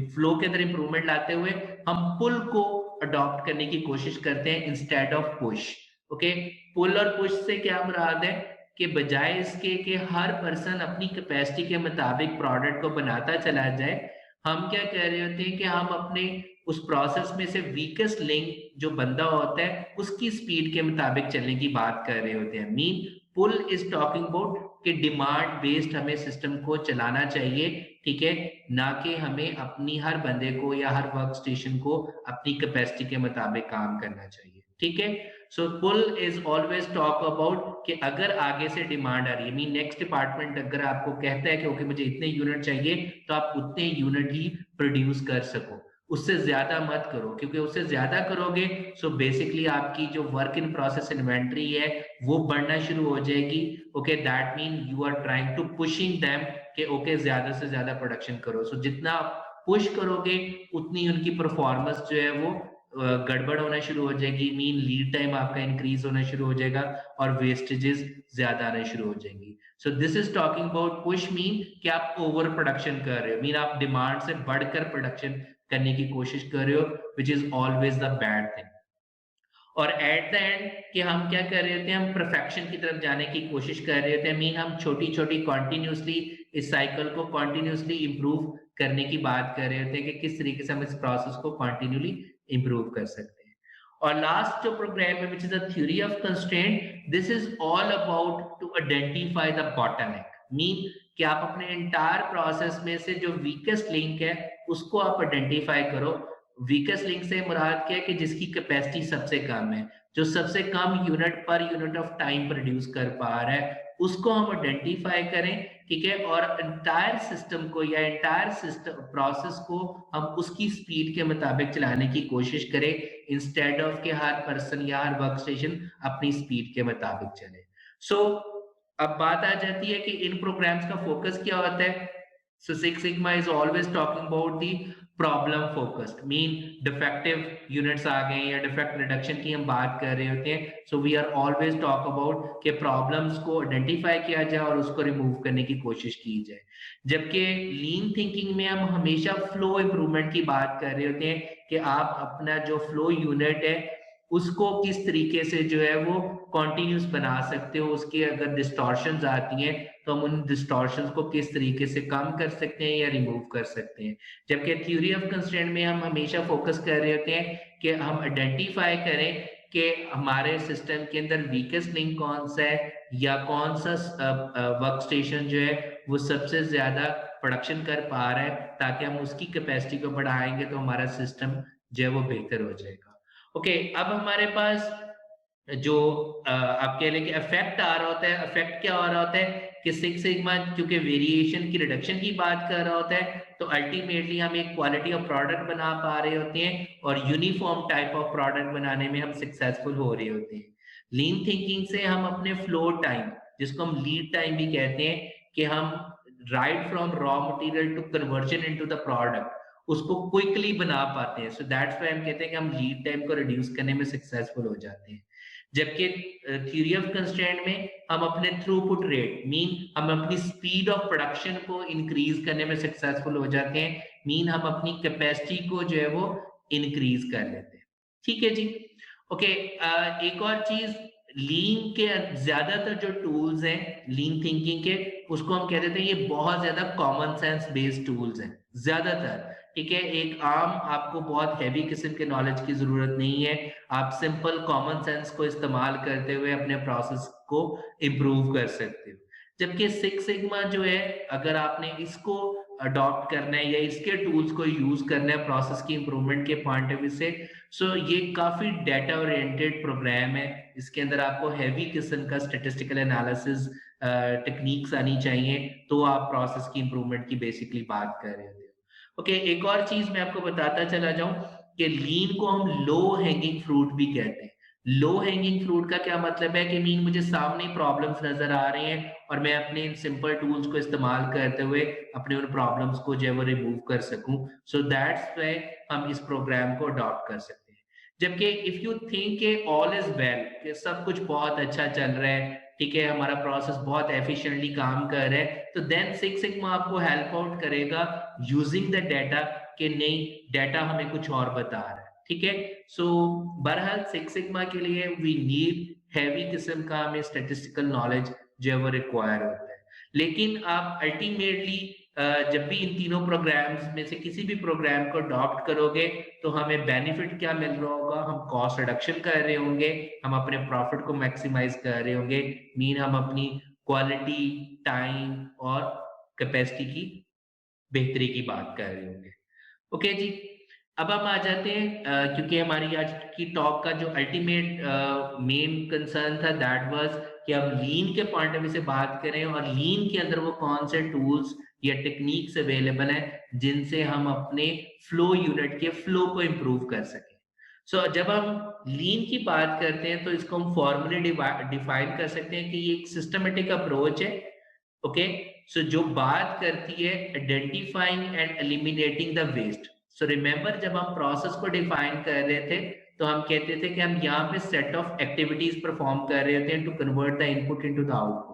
फ्लो के अंदर इंप्रूवमेंट लाते हुए हम पुल को अडॉप्ट करने की कोशिश करते हैं इंस्टेड ऑफ पुश। ओके, पुल और पुश से क्या मुराद है कि बजाय इसके कि हर पर्सन अपनी कैपेसिटी के मुताबिक प्रोडक्ट को बनाता चला जाए, हम क्या कह रहे होते हैं कि हम अपने उस प्रोसेस में से वीकेस्ट लिंक जो बंदा होता है उसकी स्पीड के मुताबिक चलने की बात कर रहे होते हैं। Mean pull is talking about कि डिमांड बेस्ड हमें सिस्टम को चलाना चाहिए, ठीक है, ना कि हमें अपनी हर बंदे को या हर वर्क स्टेशन को अपनी कैपेसिटी के मुताबिक काम करना चाहिए, ठीक है। So pull is always talk about कि अगर आगे से डिमांड आ रही है, मीन नेक्स्ट डिपार्टमेंट अगर आपको कहता है कि ओके मुझे इतने यूनिट चाहिए, तो आप उतने यूनिट ही प्रोड्यूस कर सको, उससे ज्यादा मत करो, क्योंकि उससे ज्यादा करोगे सो बेसिकली आपकी जो वर्क इन प्रोसेस इन्वेंट्री है वो बढ़ना शुरू हो जाएगी। Okay, that mean you are trying to pushing them कि ओके ज्यादा से ज्यादा प्रोडक्शन करो। सो जितना आप पुश करोगे उतनी उनकी परफॉर्मेंस जो है वो गड़बड़ होना शुरू हो जाएगी, मीन लीड टाइम आपका इंक्रीज होना शुरू हो जाएगा और वेस्टेजेस ज्यादा आना शुरू हो जाएंगी। सो this is talking about push, mean कि आप ओवर प्रोडक्शन कर रहे हो, मीन आप डिमांड से बढ़कर प्रोडक्शन करने की कोशिश कर रहे हो, which is always the bad thing. और एट द एंड कि हम क्या कर रहे होते हैं, हम परफेक्शन की तरफ जाने की कोशिश कर रहे होते हैं, मीन हम छोटी छोटी कॉन्टिन्यूसली इस साइकिल को कॉन्टिन्यूसली इंप्रूव करने की बात कर रहे होते हैं कि किस तरीके से हम इस प्रोसेस को कॉन्टिन्यूली इंप्रूव कर सकते हैं। और लास्ट जो प्रोग्राम है, which is the theory of constraint, this is all about to identify the bottleneck, mean कि आप अपने एंटायर प्रोसेस में से जो वीकेस्ट लिंक है उसको आप आइडेंटिफाई करो। वीकेस्ट लिंक से मुराद क्या है कि जिसकी कैपेसिटी सबसे कम है, जो सबसे कम unit per unit of time produce कर पा रहा है, उसको हम आइडेंटिफाई करें, ठीक है, और एंटायर सिस्टम को या एंटायर सिस्टम प्रोसेस को हम उसकी स्पीड के मुताबिक चलाने की कोशिश करें, इंस्टेड ऑफ कि हर पर्सन या हर वर्क स्टेशन अपनी स्पीड के मुताबिक चले। सो अब बात आ जाती है कि इन प्रोग्राम्स का फोकस क्या होता है। So Six Sigma is always talking about the problem focused, mean defective units आ गए या defect reduction की हम बात कर रहे होते हैं, so we are always talk about कि problems को identify किया जाए और उसको remove करने की कोशिश की जाए। जबकि lean thinking में हम हमेशा flow improvement की बात कर रहे होते हैं कि आप अपना जो flow unit है उसको किस तरीके से जो है वो कॉन्टिन्यूस बना सकते हो, उसकी अगर डिस्टॉर्शंस आती हैं तो हम उन डिस्टॉर्शंस को किस तरीके से कम कर सकते हैं या रिमूव कर सकते हैं। जबकि थ्योरी ऑफ कंस्ट्रेंट में हम हमेशा फोकस कर रहे होते हैं कि हम आइडेंटिफाई करें कि हमारे सिस्टम के अंदर वीकेस्ट लिंक कौन सा है या कौन सा वर्क स्टेशन जो है वो सबसे ज्यादा प्रोडक्शन कर पा रहा है, ताकि हम उसकी कैपेसिटी को बढ़ाएंगे तो हमारा सिस्टम जो है वो बेहतर हो जाएगा। ओके, अब हमारे पास जो आप कह लें कि इफेक्ट आ रहा होता है, इफेक्ट क्या हो रहा होता है कि सिक्स सिग्मा क्योंकि वेरिएशन की रिडक्शन की बात कर रहा होता है, तो अल्टीमेटली हम एक क्वालिटी ऑफ प्रोडक्ट बना पा रहे होते हैं और यूनिफॉर्म टाइप ऑफ प्रोडक्ट बनाने में हम सक्सेसफुल हो रहे होते हैं। लीन थिंकिंग से हम अपने फ्लो टाइम, जिसको हम लीड टाइम भी कहते हैं, कि हम right from raw material to conversion into the product, उसको क्विकली बना पाते हैं। सो दैट्स व्हाई हम कहते हैं कि हम लीड टाइम को रिड्यूस करने में सक्सेसफुल हो जाते हैं। जबकि थ्योरी ऑफ कंस्ट्रेंट में हम अपने थ्रूपुट रेट मीन हम अपनी स्पीड ऑफ प्रोडक्शन को इंक्रीज करने में सक्सेसफुल हो जाते हैं, मीन हम अपनी कैपेसिटी को जो है वो इंक्रीज कर लेते हैं। ठीक है जी। ओके, एक और चीज, लीन के ज्यादातर जो टूल्स हैं लीन थिंकिंग के, उसको हम कह देते हैं ये बहुत ज्यादा कॉमन सेंस बेस्ड टूल्स हैं ज्यादातर। ठीक है, एक आम आपको बहुत हैवी किस्म के नॉलेज की जरूरत नहीं है, आप सिंपल कॉमन सेंस को इस्तेमाल करते हुए अपने प्रोसेस को इम्प्रूव कर सकते हो। जबकि सिक्स सिग्मा जो है, अगर आपने इसको अडॉप्ट करना है या इसके टूल्स को यूज करना है प्रोसेस की इंप्रूवमेंट के पॉइंट ऑफ व्यू से, सो ये काफी डेटा ओरिएंटेड प्रोग्राम है। इसके अंदर आपको हैवी किस्म का स्टैटिस्टिकल एनालिसिस टेक्निक्स आनी चाहिए, तो आप प्रोसेस की इंप्रूवमेंट की बेसिकली बात कर रहे होते हो। ओके, एक और चीज मैं आपको बताता चला जाऊं कि लीन को हम लो हैंगिंग फ्रूट भी कहते हैं। लो हैंगिंग फ्रूट का क्या मतलब है कि मीन मुझे सामने प्रॉब्लम्स नजर आ रहे हैं और मैं अपने इन सिंपल टूल्स को इस्तेमाल करते हुए अपने उन प्रॉब्लम्स को जो है वो रिमूव कर सकूं। सो दैट्स व्हाई हम इस प्रोग्राम को अडॉप्ट कर सकते हैं। जबकि इफ यू थिंक के ऑल इज वेल, कि सब कुछ बहुत अच्छा चल रहा है, ठीक है, हमारा प्रोसेस बहुत एफिशिएंटली काम कर रहा है, तो देन सिक्स सिग्मा आपको हेल्प आउट करेगा यूजिंग द डाटा, कि नहीं डाटा हमें कुछ और बता रहा है। ठीक है, सो बहरहाल सिक्स सिग्मा के लिए वी नीड हैवी किस्म का हमें स्टैटिस्टिकल नॉलेज जो है वो रिक्वायर होता है। लेकिन आप अल्टीमेटली जब भी इन तीनों प्रोग्राम्स में से किसी भी प्रोग्राम को अडॉप्ट करोगे, तो हमें बेनिफिट क्या मिल रहा होगा, हम कॉस्ट रिडक्शन कर रहे होंगे, हम अपने प्रॉफिट को मैक्सिमाइज कर रहे होंगे, मीन हम अपनी क्वालिटी, टाइम और कैपेसिटी की बेहतरी की बात कर रहे होंगे। ओके जी, अब हम आ जाते हैं क्योंकि हमारी आज की टॉक का जो अल्टीमेट मेन कंसर्न था दैट वाज कि हम लीन के पॉइंट ऑफ व्यू से बात करें और लीन के अंदर वो कौन से टूल्स या टेक्निक्स अवेलेबल हैं जिनसे हम अपने फ्लो यूनिट के फ्लो को इम्प्रूव कर सकें। सो जब हम लीन की बात करते हैं तो इसको हम फॉर्मली डिफाइन कर सकते हैं कि ये एक सिस्टमेटिक अप्रोच है। ओके, सो जो बात करती है identifying and eliminating the waste. So remember जब हम प्रोसेस को डिफाइन कर रहे थे तो हम कहते थे कि हम यहाँ पे सेट ऑफ एक्टिविटीज परफॉर्म कर रहे होते हैं to convert the input into the output.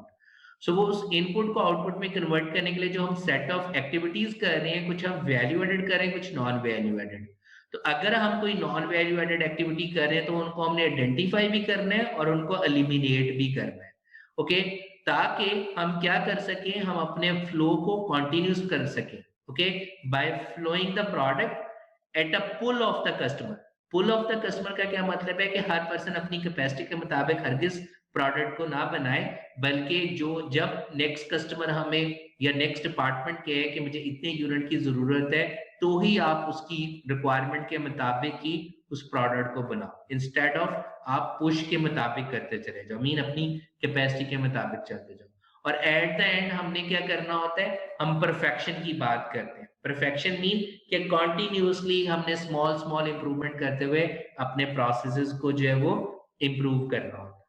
So वो उस इनपुट को आउटपुट में कन्वर्ट करने के लिए जो हम सेट ऑफ एक्टिविटीज कर रहे हैं, कुछ हम वैल्यू एडेड कर रहे हैं, कुछ नॉन वैल्यू एडेड। तो अगर हम कोई नॉन वैल्यू एडेड एक्टिविटी कर रहे हैं तो उनको हमने आइडेंटिफाई भी करना है और उनको एलिमिनेट भी करना है। ओके, ताकि हम क्या कर सकें, हम अपने फ्लो को कंटिन्यूस कर सकें। Okay, by flowing the product at a pull of the customer. Pull of the customer का क्या मतलब है कि हर पर्सन अपनी कैपेसिटी के मुताबिक हरगिज प्रोडक्ट को ना बनाए, बल्कि जो जब नेक्स्ट कस्टमर हमें या नेक्स्ट डिपार्टमेंट कहे कि मुझे इतने यूनिट की जरूरत है, तो ही आप उसकी रिक्वायरमेंट के मुताबिक ही उस प्रोडक्ट को बनाओ, इंस्टेड ऑफ आप पुश के मुताबिक करते चले जाओ, मीन अपनी कैपेसिटी के मुताबिक चलते जाओ। और एट द एंड हमने क्या करना होता है, हम परफेक्शन की बात करते हैं। परफेक्शन मीन कि कॉन्टिन्यूसली हमने स्मॉल स्मॉल इंप्रूवमेंट करते हुए अपने प्रोसेसेस को जो है वो इम्प्रूव करना होता है।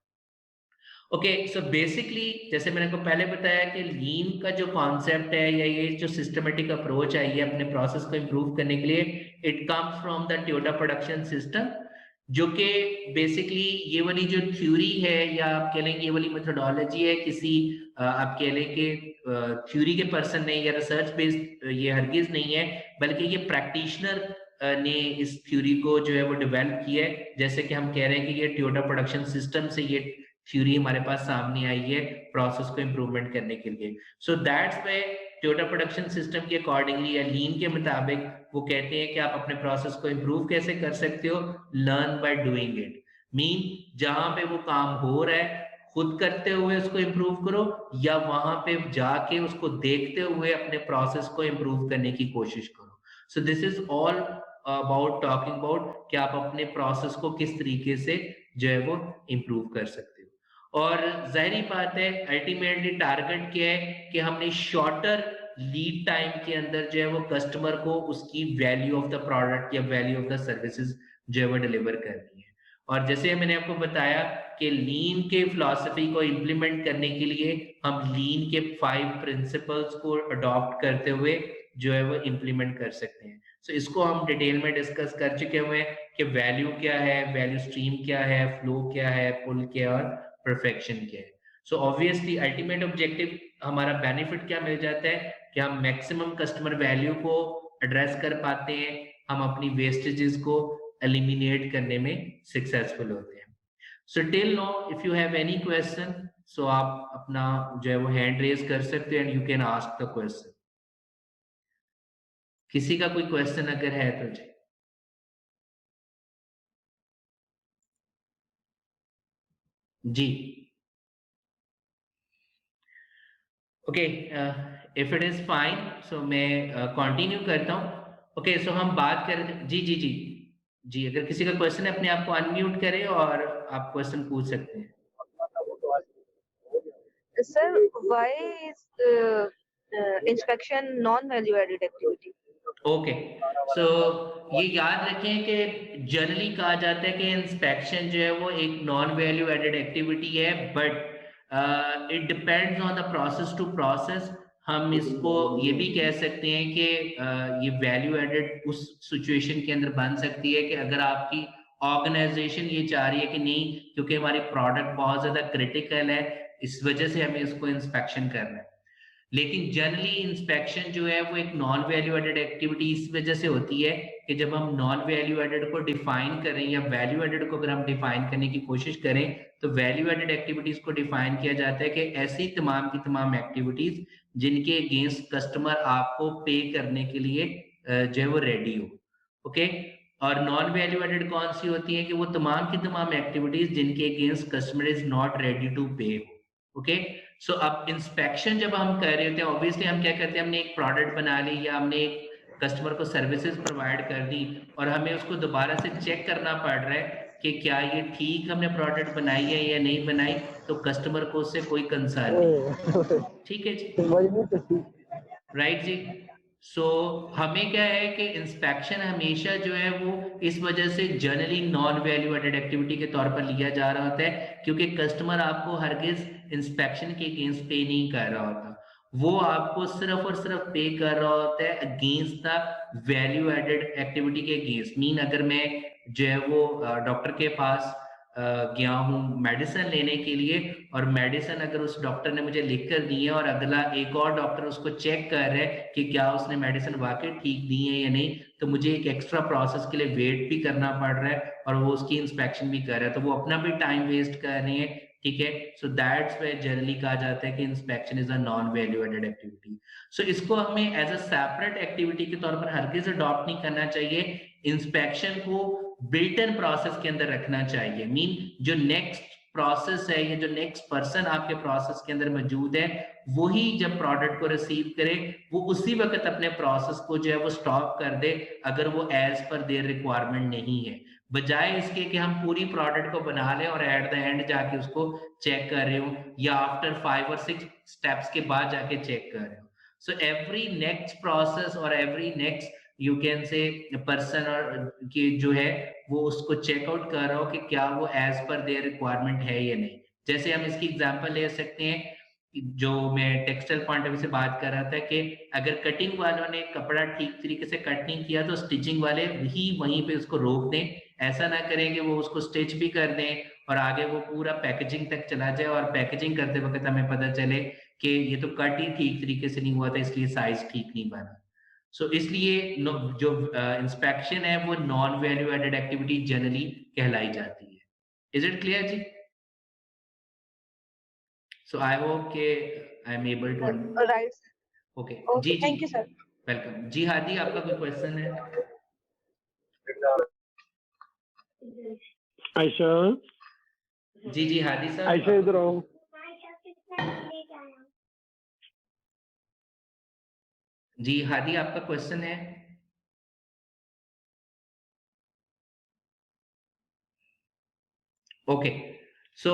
ओके, सो बेसिकली जैसे मैंने को पहले बताया कि लीन का जो कॉन्सेप्ट है या ये जो सिस्टमेटिक अप्रोच है ये अपने प्रोसेस को इम्प्रूव करने के लिए, it comes from the Toyota production system, जो कि बेसिकली ये वाली जो थ्योरी है या आप कह लें ये वाली मेथोडोलॉजी है किसी आप कह लें कि थ्योरी के पर्सन ने या रिसर्च बेस्ड ये हरगिज नहीं है, बल्कि ये प्रैक्टिशनर ने इस थ्योरी को जो है वो डेवलप किया है। जैसे कि हम कह रहे हैं कि ये टोयोटा प्रोडक्शन सिस्टम से ये थ्योरी हमारे पास सामने आई है प्रोसेस को इम्प्रूवमेंट करने के लिए। सो that's why Toyota production system के अकॉर्डिंगली या लीन के मुताबिक वो कहते हैं कि आप अपने प्रोसेस को इम्प्रूव कैसे कर सकते हो, learn by doing it. Mean जहां पे वो काम हो रहा है खुद करते हुए उसको इम्प्रूव करो, या वहां पे जाके उसको देखते हुए अपने प्रोसेस को इम्प्रूव करने की कोशिश करो। सो this is all about talking about कि आप अपने प्रोसेस को किस तरीके से जो है वो इम्प्रूव कर सकते हो। और जाहिर बात है अल्टीमेटली टारगेट क्या है कि हमने शॉर्टर लीड टाइम के अंदर जो है वो कस्टमर को उसकी वैल्यू ऑफ द प्रोडक्ट या वैल्यू ऑफ द सर्विसेज जो है वो डिलीवर करनी है। और जैसे मैंने आपको बताया कि लीन के फिलॉसफी को इम्प्लीमेंट करने के लिए हम लीन के 5 प्रिंसिपल्स को अडॉप्ट करते हुए जो है वो इम्प्लीमेंट कर सकते हैं। सो इसको हम डिटेल में डिस्कस कर चुके हुए हैं कि वैल्यू क्या है, वैल्यू स्ट्रीम क्या है, फ्लो क्या है, पुल क्या है और परफेक्शन क्या है। सो ऑब्वियसली अल्टीमेट ऑब्जेक्टिव हमारा बेनिफिट क्या मिल जाता है कि हम मैक्सिमम कस्टमर वैल्यू को एड्रेस कर पाते हैं, हम अपनी वेस्टेजेस को एलिमिनेट करने में सक्सेसफुल होते हैं। So till now if you have any question, so आप अपना जो है वो हैंड रेज कर सकते हैं and you can ask the question. किसी का कोई क्वेश्चन अगर है तो जी। जी okay, if it is fine so मैं कंटिन्यू करता हूँ। ओके सो हम बात कर जी जी जी जी, अगर किसी का क्वेश्चन है अपने आप को अनम्यूट करें और आप क्वेश्चन पूछ सकते हैं। Sir, why is inspection non-value added activity? Okay so ये याद रखें कि जनरली कहा जाता है कि इंस्पेक्शन जो है वो एक नॉन वैल्यू एडेड एक्टिविटी है, but it depends on the process to process. हम इसको ये भी कह सकते हैं कि ये वैल्यू एडेड उस सिचुएशन के अंदर बन सकती है कि अगर आपकी ऑर्गेनाइजेशन ये चाह रही है कि नहीं क्योंकि हमारी प्रोडक्ट बहुत ज्यादा क्रिटिकल है, इस वजह से हमें इसको इंस्पेक्शन करना है। लेकिन जनरली इंस्पेक्शन जो है वो एक नॉन वैल्यू एडेड एक्टिविटी इस वजह से होती है कि जब हम नॉन वैल्यू एडेड को डिफाइन करें या वैल्यू एडेड को अगर हम डिफाइन करने की कोशिश करें तो वैल्यू एडेड एक्टिविटीज को डिफाइन किया जाता है कि ऐसी तमाम की तमाम एक्टिविटीज जिनके अगेंस्ट कस्टमर आपको पे करने के लिए जो है वो रेडी हो। ओके, और नॉन वैल्यू एडेड कौन सी होती है कि वो तमाम की तमाम एक्टिविटीज जिनके against customer is not ready to pay हो। ओके, सो अब इंस्पेक्शन जब हम कर रहे होते हैं ऑब्वियसली हम क्या करते हैं, हमने एक प्रोडक्ट बना ली या हमने एक कस्टमर को सर्विसेज प्रोवाइड कर दी और हमें उसको दोबारा से चेक करना पड़ रहा है कि क्या ये ठीक हमने प्रोडक्ट बनाई है या नहीं बनाई, तो कस्टमर को उससे कोई कंसर्न नहीं। ठीक है जी, राइट जी। सो हमें क्या है कि इंस्पेक्शन हमेशा जो है वो इस वजह से generally non value added activity के तौर पर लिया जा रहा होता है क्योंकि कस्टमर आपको हरगिज इंस्पेक्शन के अगेंस्ट पे नहीं कर रहा होता, वो आपको सिर्फ और सिर्फ पे कर रहा होता है against the value added activity के अगेंस्ट। मीन अगर मैं जो है वो डॉक्टर के पास गया हूँ मेडिसिन लेने के लिए और मेडिसिन अगर उस डॉक्टर ने मुझे लिख कर दी है और अगला एक और डॉक्टर उसको चेक कर रहा है कि क्या उसने मेडिसिन वाकई ठीक दी है या नहीं, तो मुझे एक एक्स्ट्रा प्रोसेस के लिए वेट भी करना पड़ रहा है और वो उसकी इंस्पेक्शन भी कर रहा है, तो वो अपना भी टाइम वेस्ट कर रहे हैं। ठीक है, सो दैट्स व्हाई जनरली कहा जाता है कि inspection is a non value added activity. So इसको हमें एज अ सेपरेट एक्टिविटी के तौर पर हरगिज अडॉप्ट नहीं करना चाहिए, इंस्पेक्शन को बिल्ट इन प्रोसेस के अंदर रखना चाहिए। मीन जो नेक्स्ट प्रोसेस है या जो नेक्स्ट पर्सन आपके प्रोसेस के अंदर मौजूद है वही जब प्रोडक्ट को रिसीव करे वो उसी वक्त अपने प्रोसेस को जो है वो स्टॉप कर दे अगर वो एज पर देयर रिक्वायरमेंट नहीं है, बजाय इसके कि हम पूरी प्रोडक्ट को बना लें और एट द एंड जाके उसको चेक कर रहे हो या आफ्टर 5 और 6 स्टेप्स के बाद जाके चेक कर रहे हो। सो एवरी नेक्स्ट प्रोसेस और एवरी नेक्स्ट यू कैन से पर्सन और की जो है वो उसको चेकआउट कर रहा हो कि क्या वो एज पर देयर रिक्वायरमेंट है या नहीं। जैसे हम इसकी एग्जांपल ले सकते हैं, जो मैं टेक्सटाइल पॉइंट ऑफ व्यू से बात कर रहा था कि अगर कटिंग वालों ने कपड़ा ठीक तरीके से कट नहीं किया तो स्टिचिंग वाले ही वहीं पे उसको रोक दें, ऐसा ना करें कि वो उसको स्टिच भी कर दें और आगे वो पूरा पैकेजिंग तक चला जाए और पैकेजिंग करते वक्त हमें पता चले कि ये तो कट ही ठीक तरीके से नहीं हुआ था इसलिए साइज ठीक नहीं बना। सो इसलिए जो इंस्पेक्शन है वो non value added activity generally कहलाई जाती है। इज इट क्लियर जी? सो आई होप के I am able to Right. Okay जी Okay. जी, Thank you, sir. वेलकम जी। हादी आपका कोई क्वेश्चन है? आयशा जी जी हादी साहब, आयशा इधर आओ। जी हादी, आपका क्वेश्चन है? ओके, सो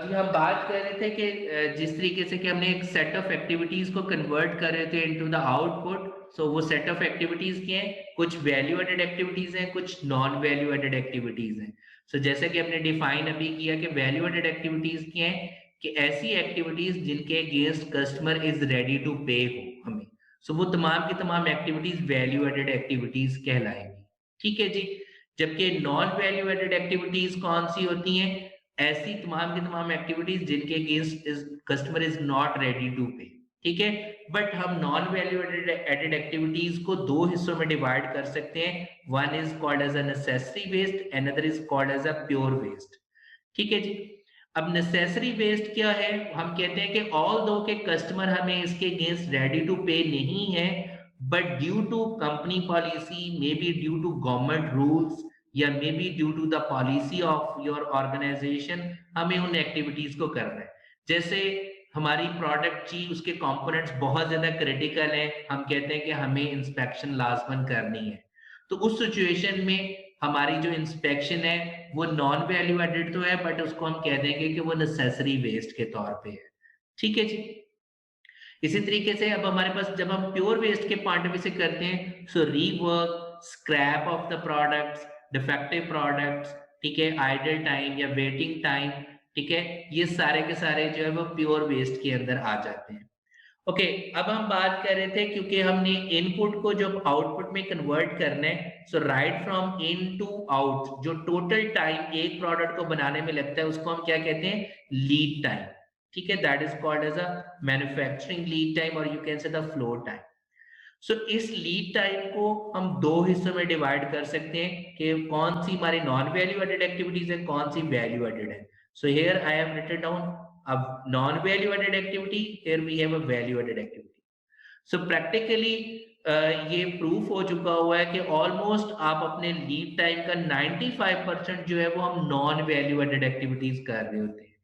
जी हम बात कर रहे थे कि जिस तरीके से कि हमने एक सेट ऑफ एक्टिविटीज को कन्वर्ट कर रहे थे इनटू द आउटपुट। सो वो सेट ऑफ एक्टिविटीज क्या है? कुछ वैल्यू एडेड एक्टिविटीज हैं, कुछ नॉन वैल्यू एडेड एक्टिविटीज हैं। सो जैसे कि हमने डिफाइन अभी किया कि वैल्यू एडेड एक्टिविटीज क्या है, कि ऐसी एक्टिविटीज जिनके against customer is ready to pay हो हमें। सो वो तमाम की तमाम एक्टिविटीज वैल्यू एडेड एक्टिविटीज कहलाएंगी। ठीक है जी। जबकि नॉन वैल्यू एडेड एक्टिविटीज कौन सी होती हैं? ऐसी तमाम की तमाम एक्टिविटीज जिनके against customer is not ready to pay. ठीक है, बट हम नॉन वैल्यू एडेड एक्टिविटीज को दो हिस्सों में डिवाइड कर सकते हैं। One is called as a necessary waste, another is called as a pure waste. ठीक है जी। अब नेसेसरी वेस्ट क्या है? हम कहते हैं कि ऑल दो के कस्टमर हमें इसके अगेंस्ट रेडी टू पे नहीं है, but due to company policy, may be due to government rules, या may be due to the policy of your organisation, हमें उन एक्टिविटीज को करना है। जैसे हमारी प्रोडक्ट जी, उसके कंपोनेंट्स बहुत ज्यादा क्रिटिकल हैं, हम कहते हैं कि हमें इंस्पेक्शन लाजमन करनी है। तो उस सिचुएशन में हमारी जो इंस्पेक्शन है वो नॉन वैल्यू एडेड तो है, बट उसको हम कह देंगे कि वो नेसेसरी वेस्ट के तौर पे है। ठीक है जी। इसी तरीके से अब हमारे पास जब हम प्योर वेस्ट के पॉइंट ऑफ व्यू से करते हैं, so rework, scrap of the products, defective products, ठीक है, आइडल टाइम या वेटिंग टाइम, ठीक है, ये सारे के सारे जो है वो प्योर वेस्ट के अंदर आ जाते हैं। ओके, अब हम बात कर रहे थे क्योंकि हमने इनपुट को जब आउटपुट में कन्वर्ट करना है, so right from in to out, जो टोटल टाइम एक प्रोडक्ट को बनाने में लगता है उसको हम क्या कहते हैं? Lead time. ठीक है, that is called as a manufacturing lead time, और you can say the flow time. So इस लीड टाइम को हम दो हिस्सों में डिवाइड कर सकते हैं कि कौन सी हमारी नॉन वैल्यू एडेड एक्टिविटीज है, कौन सी वैल्यू एडेड है। So here I have written down अब non value added activity, here we have a value added activity. So practically ये प्रूफ हो चुका हुआ है कि ऑलमोस्ट आप अपने लीड टाइम का 95% जो है वो हम नॉन वैल्यू एडेड एक्टिविटीज कर रहे होते हैं,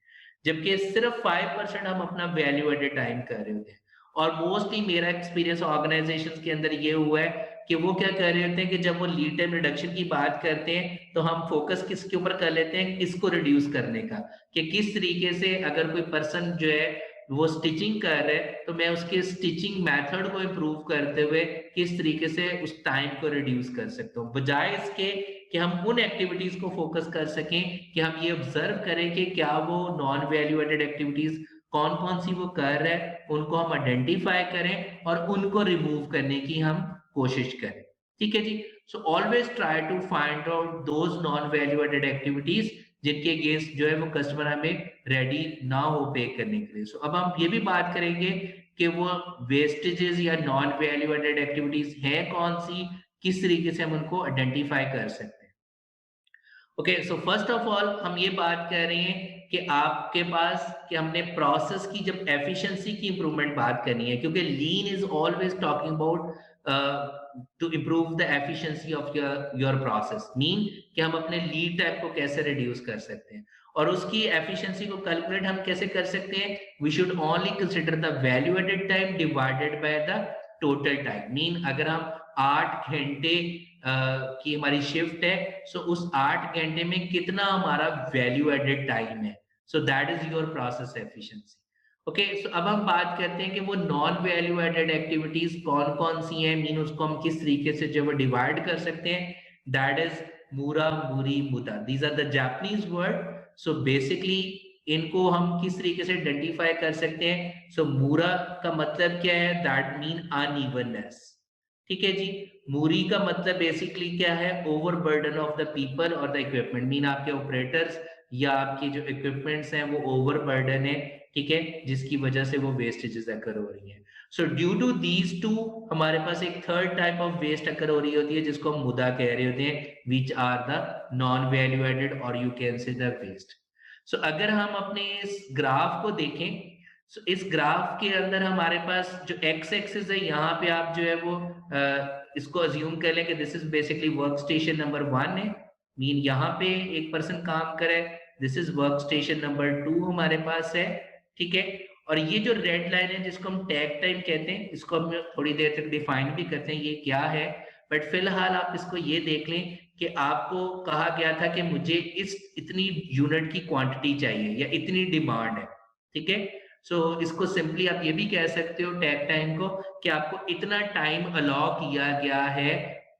जबकि सिर्फ 5% हम अपना वैल्यू एडेड टाइम कर रहे होते हैं। और मोस्टली मेरा एक्सपीरियंस ऑर्गेनाइजेशंस के अंदर ये हुआ है कि वो क्या कर रहे होते हैं कि जब वो लीड टाइम रिडक्शन की बात करते हैं तो हम फोकस किसके ऊपर कर लेते हैं? इसको रिड्यूस करने का, कि किस तरीके से अगर कोई पर्सन जो है वो स्टिचिंग कर रहे हैं तो मैं उसके स्टिचिंग मेथड को इम्प्रूव करते हुए किस तरीके से उस टाइम को रिड्यूस कर सकता हूँ, बजाय इसके कि हम उन एक्टिविटीज को फोकस कर सकें कि हम ये ऑब्जर्व करें कि क्या वो नॉन वैल्यू एडेड एक्टिविटीज कौन कौन सी वो कर रहे हैं, उनको हम आइडेंटिफाई करें और उनको रिमूव करने की हम कोशिश करें। ठीक है जी। So always try to find out those non value added activities जिनके अगेंस्ट जो है वो कस्टमर हमें रेडी ना हो पे करने के लिए। सो अब हम ये भी बात करेंगे कि वो वेस्टेजेस या नॉन वैल्यू एडेड एक्टिविटीज है कौन सी, किस तरीके से हम उनको आइडेंटिफाई कर सकते हैं। Okay, so first of all हम ये बात कर रहे हैं कि आपके पास कि हमने प्रोसेस की जब एफिशिएंसी की इंप्रूवमेंट बात करनी है, क्योंकि lean is always talking about to improve the efficiency of your process, mean कि हम अपने लीड टाइम को कैसे रिड्यूस कर सकते हैं, और उसकी एफिशिएंसी को कैलकुलेट हम कैसे कर सकते हैं? We should only consider the value added time divided by the total time. Mean अगर हम 8 घंटे की हमारी शिफ्ट है, सो उस 8 घंटे में कितना हमारा वैल्यू एडेड टाइम है, so that is your process efficiency. Okay, so अब हम बात करते हैं कि वो नॉन वैल्यू एडेड एक्टिविटीज कौन कौन सी हैं, मीन उसको हम किस तरीके से जो डिवाइड कर सकते हैं। That is mura, muri, muda, these are the Japanese word. So basically इनको हम किस तरीके से आइडेंटिफाई कर सकते हैं? सो मूरा का मतलब क्या है? That mean unevenness. ठीक है जी। मूरी का मतलब बेसिकली क्या है? Over burden of the people और द इक्विपमेंट, मीन आपके ऑपरेटर्स या आपकी जो इक्विपमेंट्स हैं वो ओवर बर्डन है, ठीक है, जिसकी वजह से वो वेस्टेजेस अकर हो रही हैं। So due to these two हमारे पास एक third type of waste occur हो रही होती है जिसको हम मुदा कह रहे होते हैं, which are the non value added और you can say the waste. So अगर हम अपने इस ग्राफ को देखें, सो इस ग्राफ के अंदर हमारे पास जो एक्स एक्सिस है, यहाँ पे आप जो है वो इसको अज्यूम कर लें कि this is basically work station number 1 है, मीन यहाँ पे एक पर्सन काम करे, this is work station number 2 हमारे पास है, ठीक है। और ये जो रेड लाइन है जिसको हम टैग टाइम कहते हैं, इसको हम थोड़ी देर तक डिफाइन भी करते हैं ये क्या है, बट फिलहाल आप इसको ये देख लें कि आपको कहा गया था कि मुझे इस इतनी यूनिट की क्वांटिटी चाहिए या इतनी डिमांड है, ठीक है। सो इसको सिंपली आप ये भी कह सकते हो टैग टाइम को कि आपको इतना टाइम अलाउ किया गया है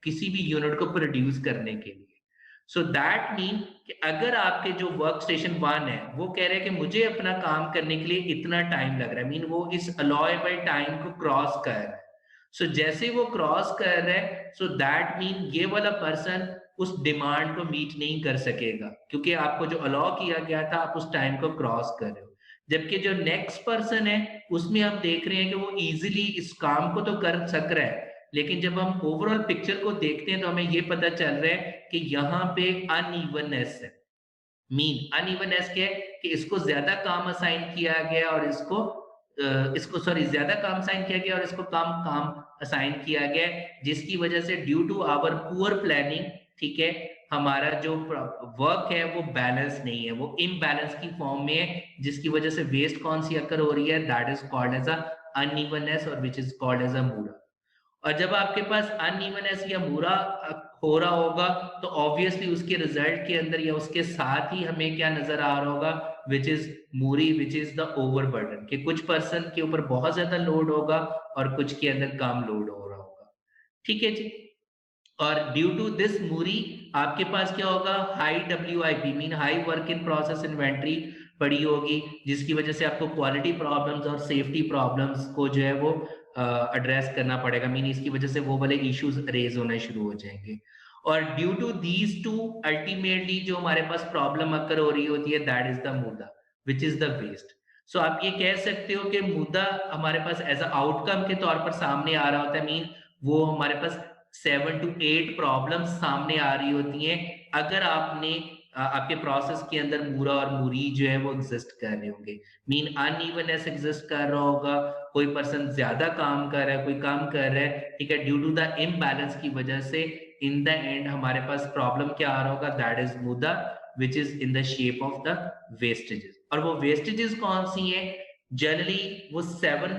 किसी भी यूनिट को प्रोड्यूस करने के लिए। सो दैट मीन कि अगर आपके जो वर्क स्टेशन 1 है वो कह रहे हैं कि मुझे अपना काम करने के लिए इतना टाइम लग रहा है, मीन वो इस अलाउएबल टाइम को क्रॉस कर रहा है। सो जैसे वो क्रॉस कर रहा है, सो दैट मीन ये वाला पर्सन उस डिमांड को मीट नहीं कर सकेगा, क्योंकि आपको जो अलाउ किया गया था आप उस टाइम को क्रॉस कर रहे हो। जबकि जो नेक्स्ट पर्सन है उसमें हम देख रहे हैं कि वो इजीली इस काम को तो कर सक रहा है, लेकिन जब हम ओवरऑल पिक्चर को देखते हैं तो हमें ये पता चल रहा है कि यहाँ पे अनइवननेस है। मीन अनइवननेस क्या है कि इसको ज्यादा काम असाइन किया गया और इसको सॉरी ज्यादा काम असाइन किया गया और इसको काम काम असाइन किया गया, जिसकी वजह से due to our poor planning, ठीक है, हमारा जो वर्क है वो बैलेंस नहीं है, वो इम्बैलेंस की फॉर्म में है, जिसकी वजह से वेस्ट कौन सी अकर हो रही है, that is called as a unevenness और which is called as a mura. और जब आपके पास अनइवननेस या बुरा हो रहा होगा तो ऑब्वियसली उसके रिजल्ट के अंदर या उसके साथ ही हमें क्या नजर आ रहा होगा, which is Muri, which is the overburden, कि कुछ पर्सन के ऊपर बहुत ज्यादा लोड होगा और कुछ के अंदर कम लोड हो रहा होगा, ठीक है जी। और ड्यू टू दिस मूरी आपके पास क्या होगा, high WIP mean high work in process inventory पड़ी होगी, जिसकी वजह से आपको क्वालिटी प्रॉब्लम्स और सेफ्टी प्रॉब्लम्स को जो है वो एड्रेस करना पड़ेगा, मीन इसकी वजह से वो वाले इश्यूज रेज होने शुरू हो जाएंगे। और due to these two ultimately जो हमारे पास प्रॉब्लम अकर हो रही होती है, दैट इज द मुद्दा विच इज द वेस्ट। सो आप ये कह सकते हो कि मुद्दा हमारे पास एज अ आउटकम के तौर पर सामने आ रहा होता है, मीन वो हमारे पास 7 to 8 प्रॉब्लम्स सामने आ रही होती हैं अगर आपने आपके प्रोसेस के अंदर मूरा और मूरी जो है वो एग्जिस्ट कर रहे होंगे, मीन अनइवननेस एग्जिस्ट कर रहा होगा, कोई पर्सन ज्यादा काम कर रहा है, कोई कम कर रहा है, ठीक है, ड्यू टू द इम्बैलेंस की वजह से इन द एंड हमारे पास प्रॉब्लम क्या आ रहा होगा, दैट इज मुद्दा which is in the shape of the vestiges. और वो वेस्टेजेस कौन सी हैं, जनरली वो 7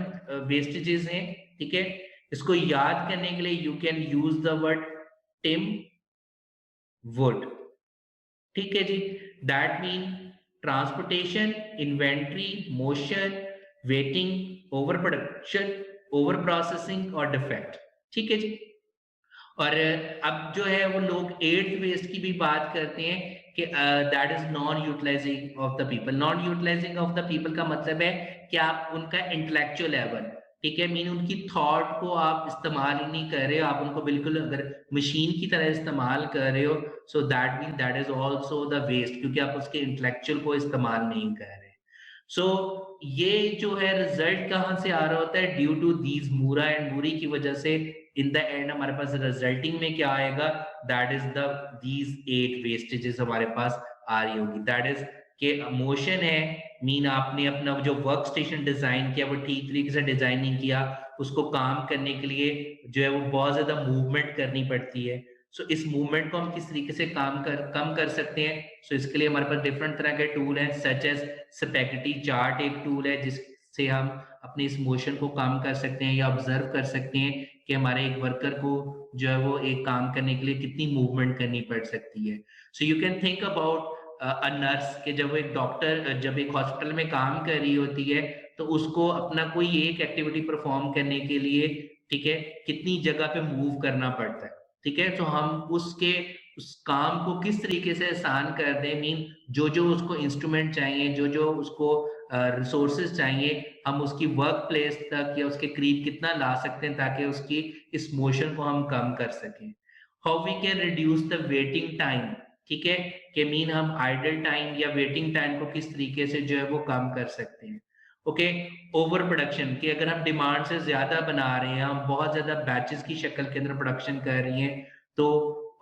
वेस्टेजेस हैं, ठीक है। इसको याद करने के लिए you can use the word Tim Wood, ठीक है जी। That mean transportation, inventory, motion, waiting, over production, over processing और डिफेक्ट, ठीक है जी। और अब जो है वो लोग 8th वेस्ट की भी बात करते हैं कि that is non utilizing of the people. Non utilizing of the people का मतलब है कि आप उनका इंटेलेक्चुअल लेवल, ठीक है, मीन उनकी थॉट को आप इस्तेमाल ही नहीं कर रहे हो, आप उनको बिल्कुल अगर मशीन की तरह इस्तेमाल कर रहे हो, so that mean that is also the waste, क्योंकि आप उसके इंटेलेक्चुअल को इस्तेमाल नहीं कर रहे। सो ये जो है रिजल्ट कहाँ से आ रहा होता है, due to these mura and muri की वजह से इन द एंड हमारे पास रिजल्टिंग में क्या आएगा, that is the these 8 vestiges हमारे पास आ रही होगी। दैट इज के मोशन है, मीन आपने अपना जो वर्क स्टेशन डिजाइन किया वो ठीक तरीके से डिजाइन नहीं किया, उसको काम करने के लिए जो है वो बहुत ज्यादा मूवमेंट करनी पड़ती है। सो इस मूवमेंट को हम किस तरीके से कम कर सकते हैं, सो इसके लिए हमारे पास डिफरेंट तरह के टूल हैं, सच एज स्पेगेटी चार्ट एक टूल है जिससे हम अपने इस मोशन को कम कर सकते हैं या ऑब्जर्व कर सकते हैं कि हमारे एक वर्कर को जो है वो एक काम करने के लिए कितनी मूवमेंट करनी पड़ सकती है। So you can think about a nurse के जब एक डॉक्टर जब एक हॉस्पिटल में काम कर रही होती है तो उसको अपना कोई एक एक्टिविटी परफॉर्म करने के लिए, ठीक है, कितनी जगह पे मूव करना पड़ता है, ठीक है। तो हम उसके उस काम को किस तरीके से आसान कर दें, मीन जो जो उसको इंस्ट्रूमेंट चाहिए, जो जो उसको रिसोर्सेज चाहिए, हम उसकी वर्क प्लेस तक या उसके करीब कितना ला सकते हैं ताकि उसकी इस मोशन को हम कम कर सकें। How we can reduce the waiting time, ठीक है, कि मीन हम आइडल टाइम या वेटिंग टाइम को किस तरीके से जो है वो कम कर सकते हैं। ओके, ओवर प्रोडक्शन, कि अगर हम डिमांड से ज्यादा बना रहे हैं, हम बहुत ज्यादा बैचेस की शक्ल के अंदर प्रोडक्शन कर रही हैं, तो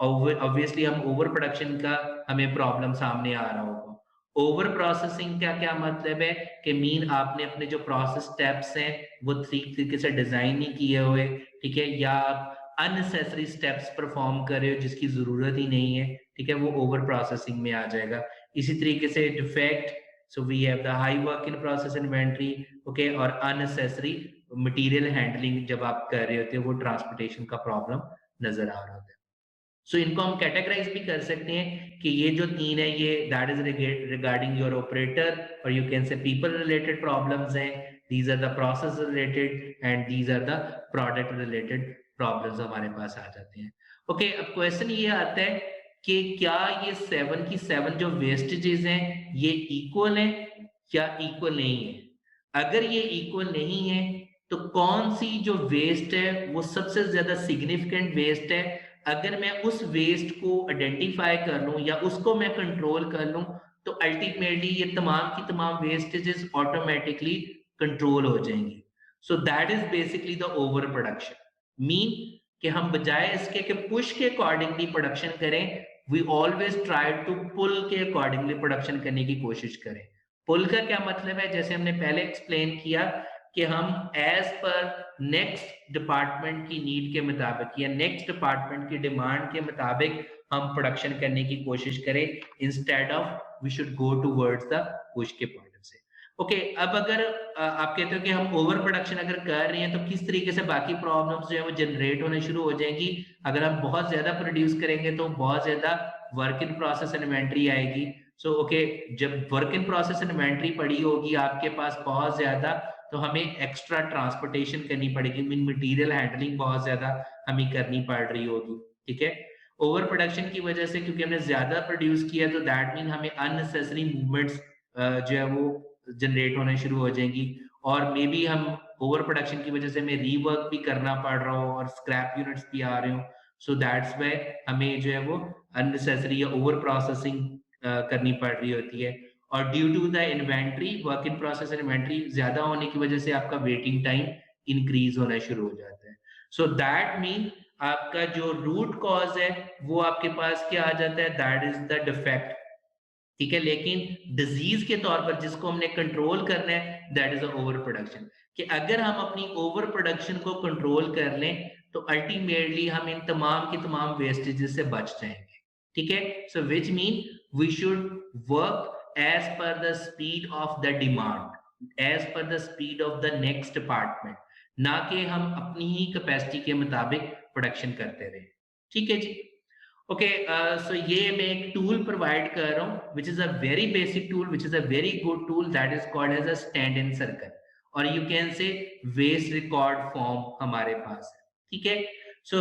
ऑब्वियसली हम ओवर प्रोडक्शन का हमें प्रॉब्लम सामने आ रहा होगा। ओवर प्रोसेसिंग का क्या मतलब है कि मीन आपने अपने जो प्रोसेस स्टेप्स हैं वो ठीक तरीके से डिजाइन नहीं किए हुए, ठीक है, या आप अननेसेसरी स्टेप्स परफॉर्म कर रहे हो जिसकी जरूरत ही नहीं है, ठीक है, वो ओवर प्रोसेसिंग में आ जाएगा। इसी तरीके से defect, so we have the high work in process inventory, okay, और अननेसेसरी मटेरियल हैंडलिंग जब आप कर रहे होते हो, वो ट्रांसपोर्टेशन का प्रॉब्लम नजर आ रहा होता है। सो इनको हम कैटेगराइज भी कर सकते हैं कि ये जो तीन है, ये that is regarding your operator, और you can say people related problems हैं, these are the process related and these are the product related problems हमारे पास आ जाते हैं। ओके, अब क्वेश्चन ये आता है कि क्या ये 7 की 7 जो वेस्टेजेस हैं ये इक्वल है या इक्वल नहीं है। अगर ये इक्वल नहीं है तो कौन सी जो वेस्ट है वो सबसे ज्यादा सिग्निफिकेंट वेस्ट है। अगर मैं उस वेस्ट को आइडेंटिफाई कर लूं या उसको मैं कंट्रोल कर लूं तो अल्टीमेटली ये तमाम की तमाम वेस्टेजेस ऑटोमेटिकली कंट्रोल हो जाएंगी। So that is basically the over production. Mean कि हम बजाय इसके कि पुश के अकॉर्डिंगली प्रोडक्शन करें, we always try to pull के अकॉर्डिंगली प्रोडक्शन करने की कोशिश करें। पुल का क्या मतलब है, जैसे हमने पहले एक्सप्लेन किया कि हम एज पर नेक्स्ट डिपार्टमेंट की नीड के मुताबिक या नेक्स्ट डिपार्टमेंट की डिमांड के मुताबिक हम प्रोडक्शन करने की कोशिश करें, instead of we should go towards the push के पॉइंट से। ओके, अब अगर आप कहते हो कि हम ओवर प्रोडक्शन अगर कर रहे हैं तो किस तरीके से बाकी प्रॉब्लम्स जो है वो जनरेट होने शुरू हो जाएंगी। अगर हम बहुत ज्यादा प्रोड्यूस करेंगे तो बहुत ज्यादा वर्क इन प्रोसेस इन्वेंट्री आएगी। सो ओके, जब वर्क इन प्रोसेस इन्वेंट्री पड़ी होगी आपके पास बहुत ज्यादा, तो हमें एक्स्ट्रा ट्रांसपोर्टेशन करनी पड़ेगी, मीन मटेरियल हैंडलिंग बहुत ज्यादा हमें करनी पड़ रही होगी। ठीक है, ओवर प्रोडक्शन की वजह से क्योंकि हमने ज्यादा प्रोड्यूस किया तो दैट मीन हमें अननेसेसरी मूवमेंट्स जो है वो जनरेट होने शुरू हो जाएंगी, और मे बी हम ओवर प्रोडक्शन की वजह से हमें रीवर्क भी करना पड़ रहा हो और स्क्रैप यूनिट्स भी आ रहे हो। सो दैट्स वाई हमें जो है वो अननेसेसरी या ओवर प्रोसेसिंग करनी पड़ रही होती है। और due to the inventory, work in process inventory ज्यादा होने की वजह से आपका वेटिंग टाइम इंक्रीज होना शुरू हो जाता है। सो दैट मीन आपका जो रूट कॉज है वो आपके पास क्या आ जाता है, दैट इज द डिफेक्ट। ठीक है, लेकिन डिजीज के तौर पर जिसको हमने कंट्रोल करना है दैट इज ओवर प्रोडक्शन। कि अगर हम अपनी ओवर प्रोडक्शन को कंट्रोल कर लें तो अल्टीमेटली हम इन तमाम की तमाम वेस्टेजेस से बच जाएंगे। ठीक है, so which mean we should work as per the speed of the demand, as per the speed of the next department, ना कि हम अपनी ही कैपेसिटी के मुताबिक प्रोडक्शन करते रहे। ठीक है जी, ओके, सो ये मैं एक टूल प्रोवाइड कर रहा हूँ which is a very basic tool, which is a very good tool, that is called as a stand in circle, और you can say waste record form हमारे पास है। ठीक है, so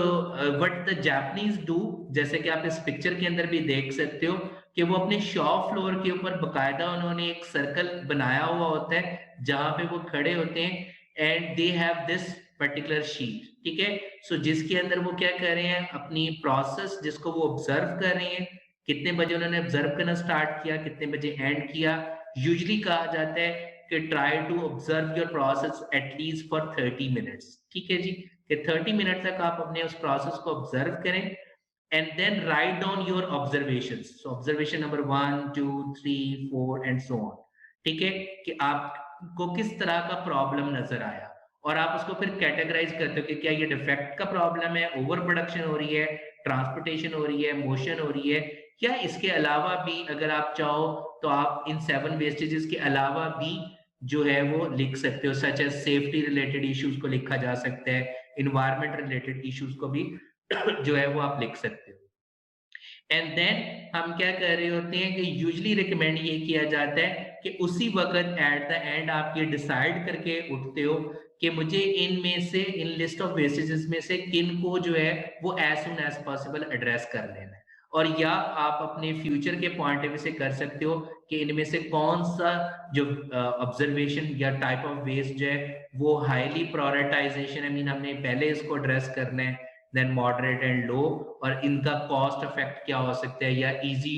what the Japanese do, जैसे कि आप इस पिक्चर के अंदर भी देख सकते हो कि वो अपने शॉप फ्लोर के ऊपर बकायदा उन्होंने एक सर्कल बनाया हुआ होता है जहां पे वो खड़े होते हैं and they have this particular sheet. ठीक है, सो जिसके अंदर वो क्या कर रहे हैं, अपनी प्रोसेस जिसको वो ऑब्जर्व कर रहे हैं, कितने बजे उन्होंने ऑब्जर्व करना स्टार्ट किया, कितने बजे एंड किया। यूजुअली कहा जाता है कि try to observe your process at least for 30 minutes. ठीक है जी, कि 30 मिनट तक आप अपने उस प्रोसेस को ऑब्जर्व करें and then write down your observations. So observation number 1, 2, 3, 4 and so on. ठीक है, कि आपको किस तरह का प्रॉब्लम नजर आया और आप उसको फिर कैटेगराइज करते हो कि क्या ये डिफेक्ट का प्रॉब्लम है, ओवर प्रोडक्शन हो रही है, ट्रांसपोर्टेशन हो रही है, मोशन हो रही है, या इसके अलावा भी अगर आप चाहो तो आप इन 7 वेस्टेजेस के अलावा भी जो है वो लिख सकते हो, such as safety related issues को लिखा जा सकता है, इन्वायरमेंट रिलेटेड इश्यूज को भी जो है वो आप लिख सकते हो। एंड देन हम क्या कर रहे होते हैं कि यूजुअली रिकमेंड ये किया जाता है कि उसी वक्त एट द एंड आप ये डिसाइड करके उठते हो कि मुझे इनमें से, इन लिस्ट ऑफ वेस्टेजेस में से किन को जो है वो as soon as possible address कर लेना है, और या आप अपने फ्यूचर के पॉइंट ऑफ व्यू से कर सकते हो कि इनमें से कौन सा जो ऑब्जर्वेशन या टाइप ऑफ वेस्ट जो है वो हाईली प्रायोरिटाइजेशन है, मीन हमने पहले इसको एड्रेस करना है, देन मॉडरेट एंड लो, और इनका कॉस्ट इफेक्ट क्या हो सकता है या इजी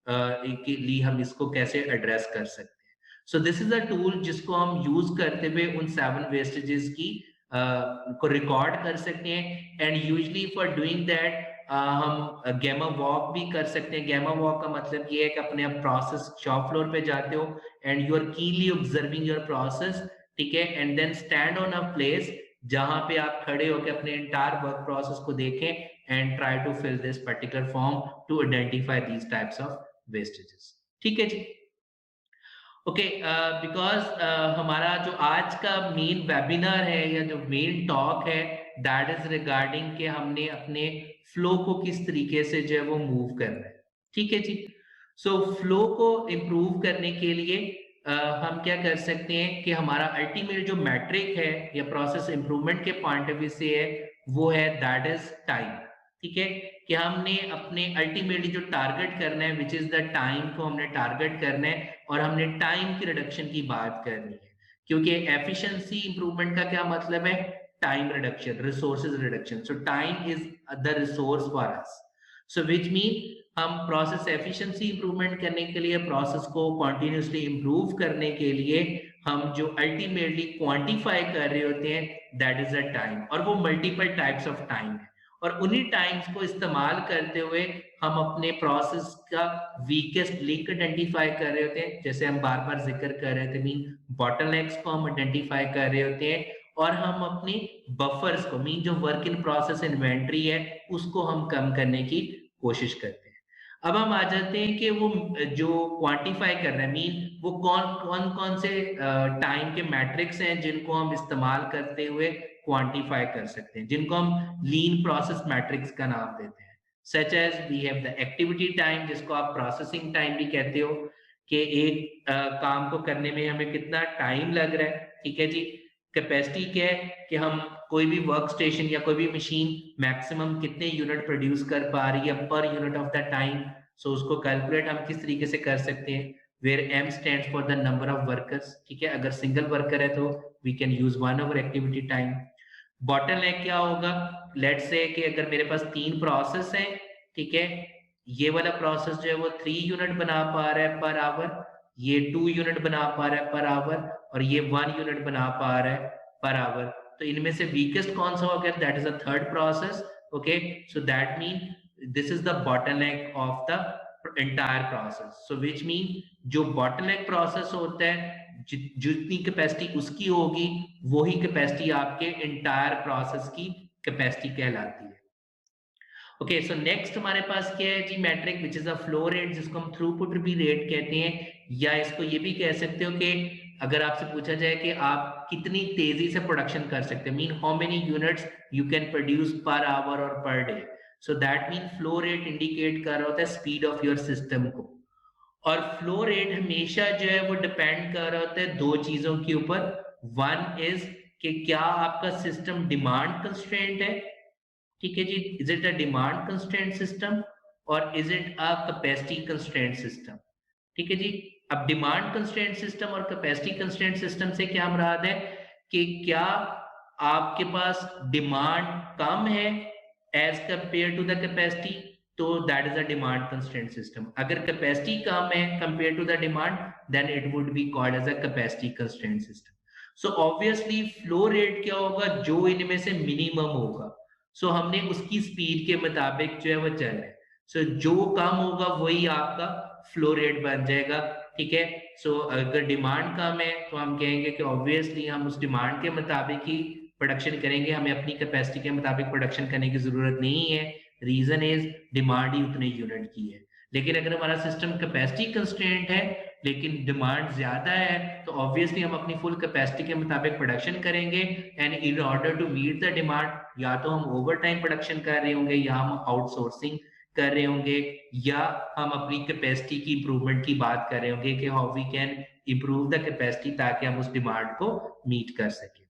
के लिए हम इसको कैसे एड्रेस कर सकते हैं। So this is a tool जिसको हम यूज करते हुए उन 7 वेस्टेजेस की को रिकॉर्ड कर सकते हैं। And usually for doing that हम गैमा वॉक भी कर सकते हैं। गैमा वॉक का मतलब ये है कि अपने आप प्रोसेस शॉप फ्लोर पे जाते हो and you are keenly observing your process. ठीक है, and then stand on a place जहां पे आप खड़े होकर अपने इंटायर वर्क प्रोसेस को देखें and try to fill this particular form to identify these types of wastages. ठीक है जी? ओके, बिकॉज हमारा जो आज का मेन वेबिनार है या जो मेन टॉक है दैट इज रिगार्डिंग कि हमने अपने फ्लो को किस तरीके से जो है वो मूव करना है। ठीक है जी? सो फ्लो को इम्प्रूव करने के लिए हम क्या कर सकते हैं कि हमारा अल्टीमेट जो मैट्रिक है या प्रोसेस इंप्रूवमेंट के पॉइंट ऑफ व्यू से है वो है दैट इज टाइम। ठीक है, कि हमने अपने अल्टीमेटली जो टारगेट करना है विच इज द टाइम को हमने टारगेट करना है और हमने टाइम की रिडक्शन की बात करनी है, क्योंकि एफिशिएंसी इंप्रूवमेंट का क्या मतलब है? Time reduction, resources reduction. So time is the resource for us, so which mean हम प्रोसेस एफिशिएंसी इंप्रूवमेंट करने के लिए, प्रोसेस को कॉन्टिन्यूसली इंप्रूव करने के लिए हम जो अल्टीमेटली क्वांटिफाई कर रहे होते हैं दैट इज अ टाइम, और वो मल्टीपल टाइप्स ऑफ टाइम है, और उन्हीं टाइम्स को इस्तेमाल करते हुए हम अपने प्रोसेस का वीकेस्ट लिंक आइडेंटिफाई कर रहे होते हैं, जैसे हम बार बार जिक्र कर रहे थे, मीन बॉटलनेक्स को हम आइडेंटिफाई कर रहे होते हैं, और हम अपने बफर्स को, मीन जो वर्क इन प्रोसेस इन्वेंट्री है उसको हम कम करने की कोशिश करते हैं। अब हम आ जाते हैं कि वो जो क्वांटिफाई कर रहे हैं, मीन वो कौन कौन से टाइम के मैट्रिक्स हैं जिनको हम इस्तेमाल करते हुए क्वांटिफाई कर सकते हैं, जिनको हम लीन प्रोसेस मैट्रिक्स का नाम देते हैं। Such as we have the activity time, जिसको आप प्रोसेसिंग टाइम भी कहते हो, कि एक काम को करने में हमें कितना टाइम लग रहा है। ठीक है जी? कैपेसिटी क्या है कि हम कोई भी वर्क स्टेशन या कोई भी मशीन मैक्सिमम कितने यूनिट प्रोड्यूस कर पा रही है per unit of the time. So उसको कैलकुलेट हम किस तरीके से कर सकते हैं, where m stands for the number of workers. ठीक है, अगर सिंगल वर्कर है तो we can use 1 over activity time. Bottleneck क्या होगा? लेट्स से कि अगर मेरे पास 3 प्रोसेस हैं, ठीक है, ये वाला प्रोसेस जो है वो 3 यूनिट बना पा रहा है पर आवर, ये 2 यूनिट बना पा रहा है पर आवर, और ये 1 यूनिट बना पा रहा है पर आवर। तो इनमें से वीकेस्ट कौन सा हो गया? That is the third process. Okay, so that mean this is the bottleneck of the entire process. So which mean जो बॉटलनेक प्रोसेस होता है, जितनी कैपेसिटी उसकी होगी वही कैपेसिटी आपके एंटायर प्रोसेस की कैपेसिटी कहलाती है। ओके, सो नेक्स्ट हमारे पास क्या है जी? Metric which is a flow rate, जिसको हम थ्रूपुट भी रेट कहते हैं, या इसको ये भी कह सकते हो कि अगर आपसे पूछा जाए कि आप कितनी तेजी से प्रोडक्शन कर सकते हैं, mean how many units you can produce per hour और per day. So that mean flow rate indicate कर रहा होता है स्पीड ऑफ योर सिस्टम को, और फ्लो रेट हमेशा जो है वो डिपेंड कर रहा होता है 2 चीजों के ऊपर। वन इज कि क्या आपका सिस्टम डिमांड कंस्ट्रेंट है। ठीक है जी? Is it a demand constraint system और is it a capacity constraint system. ठीक है जी? अब डिमांड कंस्ट्रेंट सिस्टम और कैपेसिटी कंस्ट्रेंट सिस्टम से क्या मुराद है कि क्या आपके पास डिमांड कम है as compare to the capacity, तो that is a demand constraint system. अगर कैपेसिटी कम है compare to the demand, then it would be called as a capacity constraint system. So obviously flow rate क्या होगा? जो इनमें से मिनिमम होगा, सो हमने उसकी स्पीड के मुताबिक जो है वो चलना है। सो जो कम होगा वही आपका फ्लो रेट बन जाएगा। ठीक है? सो अगर डिमांड कम है तो हम कहेंगे कि ऑब्वियसली हम उस डिमांड के मुताबिक ही प्रोडक्शन करेंगे, हमें अपनी कैपेसिटी के मुताबिक प्रोडक्शन करने की जरूरत नहीं है। रीजन इज डिमांड ही उतने यूनिट की है। लेकिन अगर हमारा सिस्टम कैपेसिटी कंस्ट्रेंट है लेकिन डिमांड ज्यादा है, तो ऑब्वियसली हम अपनी फुल कैपेसिटी के मुताबिक प्रोडक्शन करेंगे, and in order to meet the demand या तो हम ओवर टाइम प्रोडक्शन कर रहे होंगे, या हम आउटसोर्सिंग कर रहे होंगे, या हम अपनी कैपेसिटी की इंप्रूवमेंट की बात कर रहे होंगे कि how we can improve the capacity ताकि हम उस डिमांड को मीट कर सके।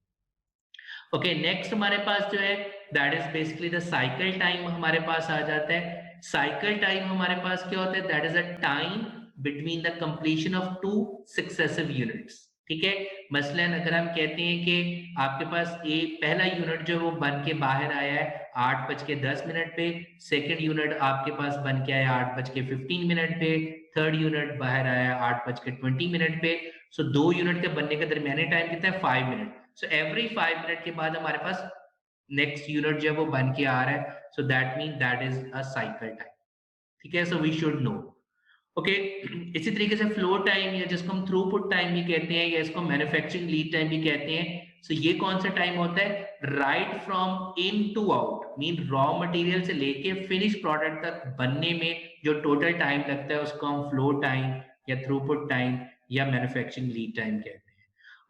ओके, नेक्स्ट हमारे पास जो है that is basically the cycle time हमारे पास आ जाता है। साइकिल टाइम हमारे पास क्या होता है? That is a time between the completion of 2 successive units. ठीक है? मसलन अगर हम कहते हैं कि आपके पास एक पहला यूनिट जो वो बन के बाहर आया है 8:10 पे, सेकंड यूनिट आपके पास बन के आया 8:15 पे, थर्ड यूनिट बाहर आया 8:20 पे। सो 2 यूनिट के बनने का दरमियानी टाइम कितना है? 5 मिनट। सो एवरी 5 मिनट के बाद हमारे पास नेक्स्ट यूनिट जो है वो बन के आ रहा है। So that mean that is a cycle time. ठीक है? So we should know. Okay, इसी तरीके से फ्लो टाइम, या जिसको हम थ्रूपुट टाइम भी कहते हैं, या इसको मैन्युफैक्चरिंग लीड टाइम भी कहते हैं। सो ये कौन सा टाइम होता है? Right from in to out, mean raw material से लेके फिनिश प्रोडक्ट तक बनने में जो टोटल टाइम लगता है उसको हम फ्लो टाइम या थ्रूपुट टाइम या मैन्युफैक्चरिंग लीड टाइम कहते हैं।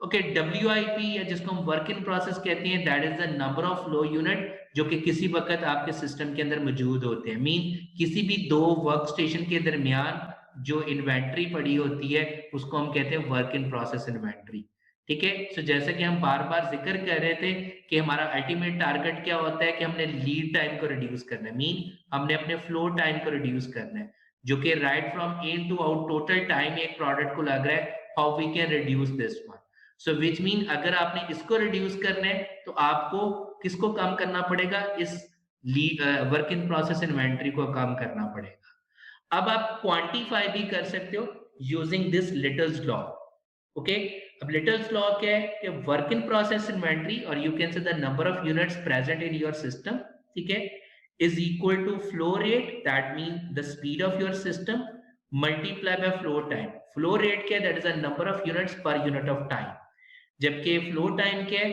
ओके, WIP या जिसको हम वर्क इन प्रोसेस कहते हैं, that is the number of flow unit जो कि किसी वक्त आपके सिस्टम के अंदर मौजूद होते हैं। मीन किसी भी दो वर्क स्टेशन के दरमियान जो इन्वेंट्री पड़ी होती है उसको हम कहते हैं वर्क इन प्रोसेस इन्वेंट्री। ठीक है, सो जैसे कि हम बार बार जिक्र कर रहे थे कि हमारा अल्टीमेट टारगेट क्या होता है कि हमने लीड टाइम को रिड्यूस करना है, मीन हमने अपने फ्लो टाइम को रिड्यूस करना है, जो कि right from in to out total time एक प्रोडक्ट को लग रहा है, how we can reduce this one. So which mean अगर आपने इसको रिड्यूस करना है तो आपको किसको कम करना पड़ेगा? इस वर्क इन प्रोसेस इन्वेंट्री को कम करना पड़ेगा। अब आप क्वांटिफाई भी कर सकते हो using this Little's law. Okay, अब लिटल्स लॉ क्या है कि वर्क इन प्रोसेस इन्वेंट्री और you can say the number of units present in your system, ठीक है, is equal to flow rate, that mean the speed of your system multiply by flow time. Flow rate क्या है? That is the number of units per unit of time, जबकि flow time के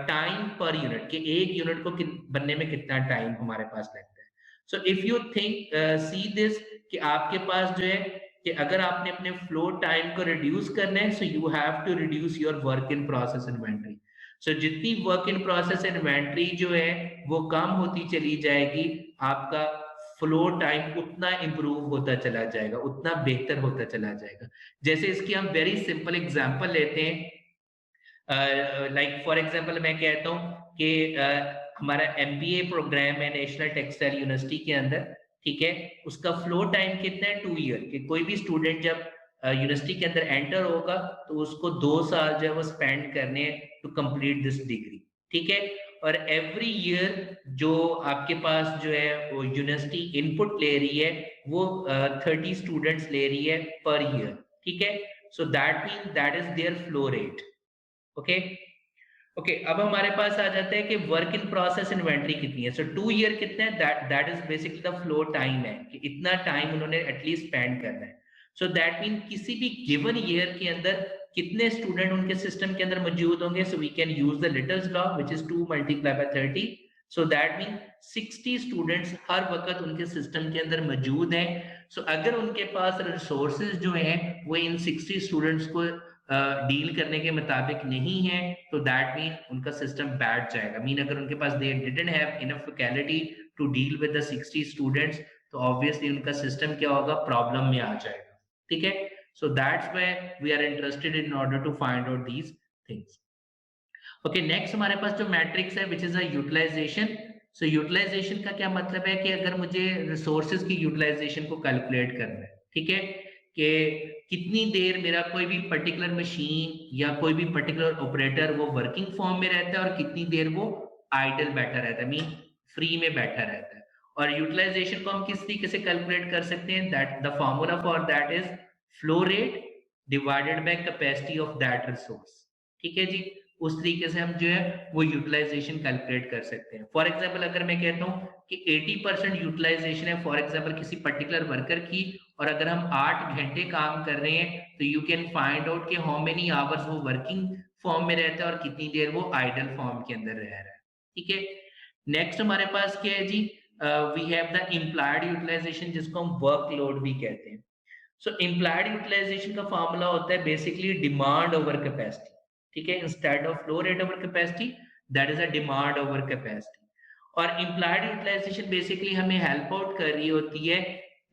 time per unit के एक unit को बनने में कितना टाइम हमारे पास लगता है। So if you think see this कि आपके पास जो है कि अगर आपने अपने फ्लो टाइम को रिड्यूस करना है, so you have to reduce your work in process inventory. So जितनी वर्क इन प्रोसेस इन्वेंट्री जो है वो कम होती चली जाएगी, आपका फ्लो टाइम उतना इंप्रूव होता चला जाएगा, उतना बेहतर होता चला जाएगा। जैसे इसकी हम वेरी सिंपल एग्जांपल लेते हैं, लाइक फॉर एग्जांपल मैं कहता हूँ कि हमारा MBA प्रोग्राम है नेशनल टेक्सटाइल यूनिवर्सिटी के अंदर, ठीक है, उसका फ्लो टाइम कितना है? 2 ईयर। कि कोई भी स्टूडेंट जब यूनिवर्सिटी के अंदर एंटर होगा तो उसको 2 साल जो है वो स्पेंड करने हैं टू कंप्लीट दिस डिग्री, ठीक है। और एवरी ईयर जो आपके पास जो है वो यूनिवर्सिटी इनपुट ले रही है वो 30 स्टूडेंट्स ले रही है पर ईयर, ठीक है। So that mean that is their flow rate. Okay okay, अब हमारे पास आ जाता है कि वर्क इन प्रोसेस इन्वेंट्री कितनी है। सो 2 ईयर कितना है? That is basically the flow time है कि इतना टाइम उन्होंने एटलीस्ट स्पेंड करना है। सो दैट मीन किसी भी गिवन ईयर के अंदर कितने स्टूडेंट उनके सिस्टम के अंदर मौजूद होंगे। So we can use the Little's law which is 2 multiply by 30। So that mean 60 students हर वक्त उनके सिस्टम के अंदर मौजूद हैं। सो अगर उनके पास रिसोर्सेज जो हैं वो इन 60 स्टूडेंट्स को डील करने के मुताबिक नहीं है तो दैट मीन उनका सिस्टम बैठ जाएगा। मीन अगर उनके पास they didn't have enough faculty to deal with the 60 students तो ऑब्वियसली उनका सिस्टम क्या होगा? प्रॉब्लम में आ जाएगा, ठीक है। So that's why we are interested in order to find out these things. Okay, next हमारे पास जो मैट्रिक्स है which is a utilization. So utilization का क्या मतलब है कि अगर मुझे रिसोर्सेज की यूटिलाइजेशन को कैलकुलेट करना है, ठीक है, कि कितनी देर मेरा कोई भी पर्टिकुलर मशीन या कोई भी पर्टिकुलर ऑपरेटर वो वर्किंग फॉर्म में रहता है और कितनी देर वो आइडल बैठा रहता है, मीन फ्री में बैठा रहता है। और यूटिलाइजेशन को हम किस तरीके से कैलकुलेट कर सकते हैं? That the formula for that is flow rate divided by capacity of that resource, ठीक है जी। उस तरीके से हम जो है वो यूटिलाइजेशन कैलकुलेट कर सकते हैं। फॉर एग्जांपल अगर मैं कहता हूँ कि 80% यूटिलाइजेशन है फॉर एग्जांपल किसी पर्टिकुलर वर्कर की, और अगर हम 8 घंटे काम कर रहे हैं तो यू कैन फाइंड आउट कि हाउ मेनी आवर्स वो वर्किंग फॉर्म में रहता है और कितनी देर वो आइडल फॉर्म के अंदर रह रहा है, ठीक है। नेक्स्ट हमारे पास क्या है जी? We have the employed utilization जिसको हम वर्कलोड भी कहते हैं। सो इम्प्लॉयड यूटिलाइजेशन का फॉर्मूला होता है बेसिकली डिमांड ओवर कैपेसिटी, ठीक है। Instead of flow rate over capacity that is a demand over capacity. और इम्प्लॉयड यूटिलाइजेशन बेसिकली हमें हेल्प आउट कर रही होती है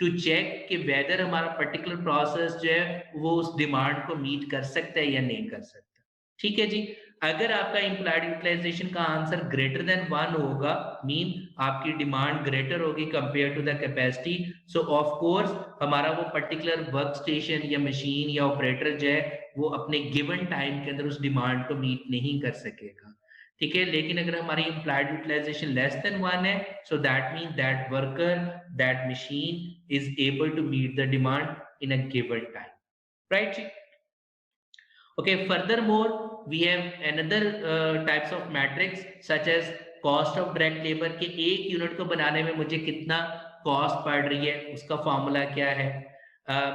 टू चेक कि वेदर हमारा पर्टिकुलर प्रोसेस जो है वो उस डिमांड को मीट कर सकता है या नहीं कर सकता, ठीक है जी। अगर आपका इम्प्लॉयड यूटिलाइजेशन का आंसर ग्रेटर देन 1 होगा, मीन आपकी डिमांड ग्रेटर होगी compare to the capacity, so of course हमारा वो पर्टिकुलर वर्क स्टेशन या मशीन या ऑपरेटर जो है वो अपने गिवन टाइम के अंदर उस डिमांड को मीट नहीं कर सकेगा, ठीक है। लेकिन अगर हमारी इम्प्लॉयड यूटिलाइजेशन लेस देन 1 है, so that mean that worker that machine is able to meet the demand in a given time, right? Okay, furthermore we have another types of matrix such as cost of direct labor के एक unit को बनाने में मुझे कितना cost पड़ रही है, उसका फॉर्मूला क्या है।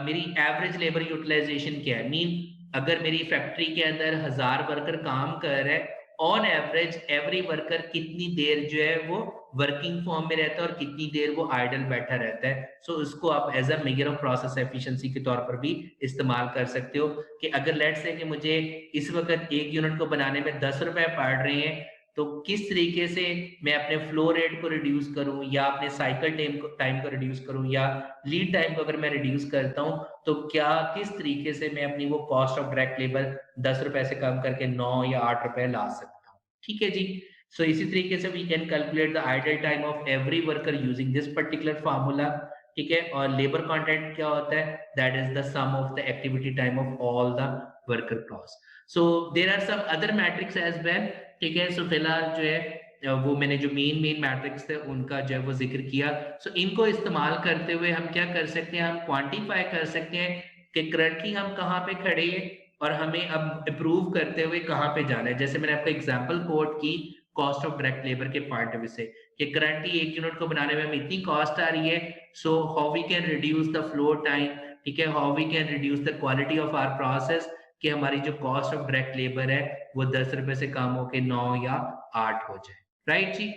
मेरी एवरेज लेबर यूटिलाइजेशन क्या है, मीन अगर मेरी फैक्ट्री के अंदर 1000 वर्कर काम कर रहे हैं, ऑन एवरेज एवरी वर्कर कितनी देर जो है वो वर्किंग फॉर्म में रहता है और कितनी देर वो आइडल बैठा रहता है। सो इसको आप as a measure of process efficiency के तौर पर भी इस्तेमाल कर सकते हो कि अगर लेट्स से कि मुझे इस वक्त एक यूनिट को बनाने में 10 रुपए पड़ रहे हैं, तो किस तरीके से मैं अपने फ्लो रेट को रिड्यूस करूं या अपने साइकिल टाइम को रिड्यूस करूं या लीड टाइम को अगर मैं रिड्यूस करता हूं, तो क्या किस तरीके से मैं अपनी वो कॉस्ट ऑफ डायरेक्ट लेबर 10 रुपए से कम करके 9 या 8 रुपए ला सकता हूं। ठीक है जी। सो इसी तरीके से we can calculate the idle time of every worker using this particular formula. ठीक है, और लेबर कंटेंट क्या होता है, that is the sum of the activity time of all the worker clause. So there are some other metrics as well. ठीक है, सो फिलहाल जो है वो मैंने जो मेन मैट्रिक्स थे उनका जो है वो जिक्र किया। सो इनको इस्तेमाल करते हुए हम क्या कर सकते हैं, हम क्वांटिफाई कर सकते हैं कि करंटली हम कहाँ पे खड़े हैं और हमें अब इम्प्रूव करते हुए कहाँ पे जाना है। जैसे मैंने आपको एग्जांपल कोट की कॉस्ट ऑफ डायरेक्ट लेबर के पॉइंट ऑफ व्यू से कि करंटली एक यूनिट को बनाने में हमें इतनी कॉस्ट आ रही है, so how we can reduce the flow time. ठीक है, how we can reduce the quality of our process कि हमारी जो कॉस्ट ऑफ डायरेक्ट लेबर है वो 10 रुपए से कम होके 9 या 8 हो जाए। राइट जी।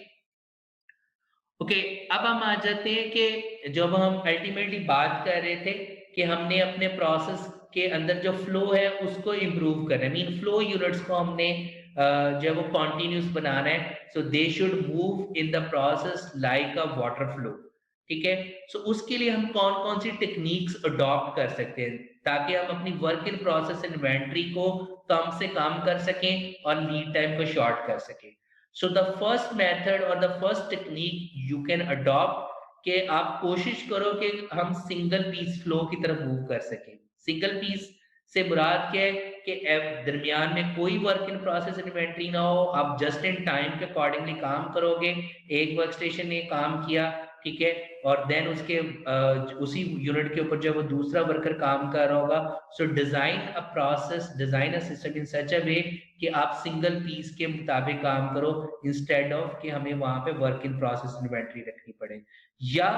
ओके, अब हम आ जाते हैं कि जब हम अल्टीमेटली बात कर रहे थे कि हमने अपने प्रोसेस के अंदर जो फ्लो है उसको इम्प्रूव करना है, मीन फ्लो यूनिट्स को हमने जो है वो कॉन्टिन्यूस बनाना है। So they should move in the process like a water flow. ठीक है, सो उसके लिए हम कौन कौन सी टेक्निक्स अडॉप्ट कर सकते हैं ताकि हम अपनी वर्क इन प्रोसेस इन्वेंट्री को कम से कम कर सकें और लीड टाइम को शॉर्ट कर सकें। So the first method or the first technique you can adopt कि आप कोशिश करो कि हम सिंगल पीस फ्लो की तरफ मूव कर सकें। सिंगल पीस से मुराद क्या है कि दरमियान में कोई वर्क इन प्रोसेस इन्वेंट्री ना हो, आप जस्ट इन टाइम के अकॉर्डिंगली काम करोगे। एक वर्क स्टेशन ने काम किया, ठीक है, और देन उसके उसी यूनिट के ऊपर जो है वो दूसरा वर्कर काम कर रहा होगा। So design a process, design a system in such a way कि आप सिंगल पीस के मुताबिक काम करो इंस्टेड ऑफ कि हमें वहां पे वर्क इन प्रोसेस इन्वेंट्री रखनी पड़े। या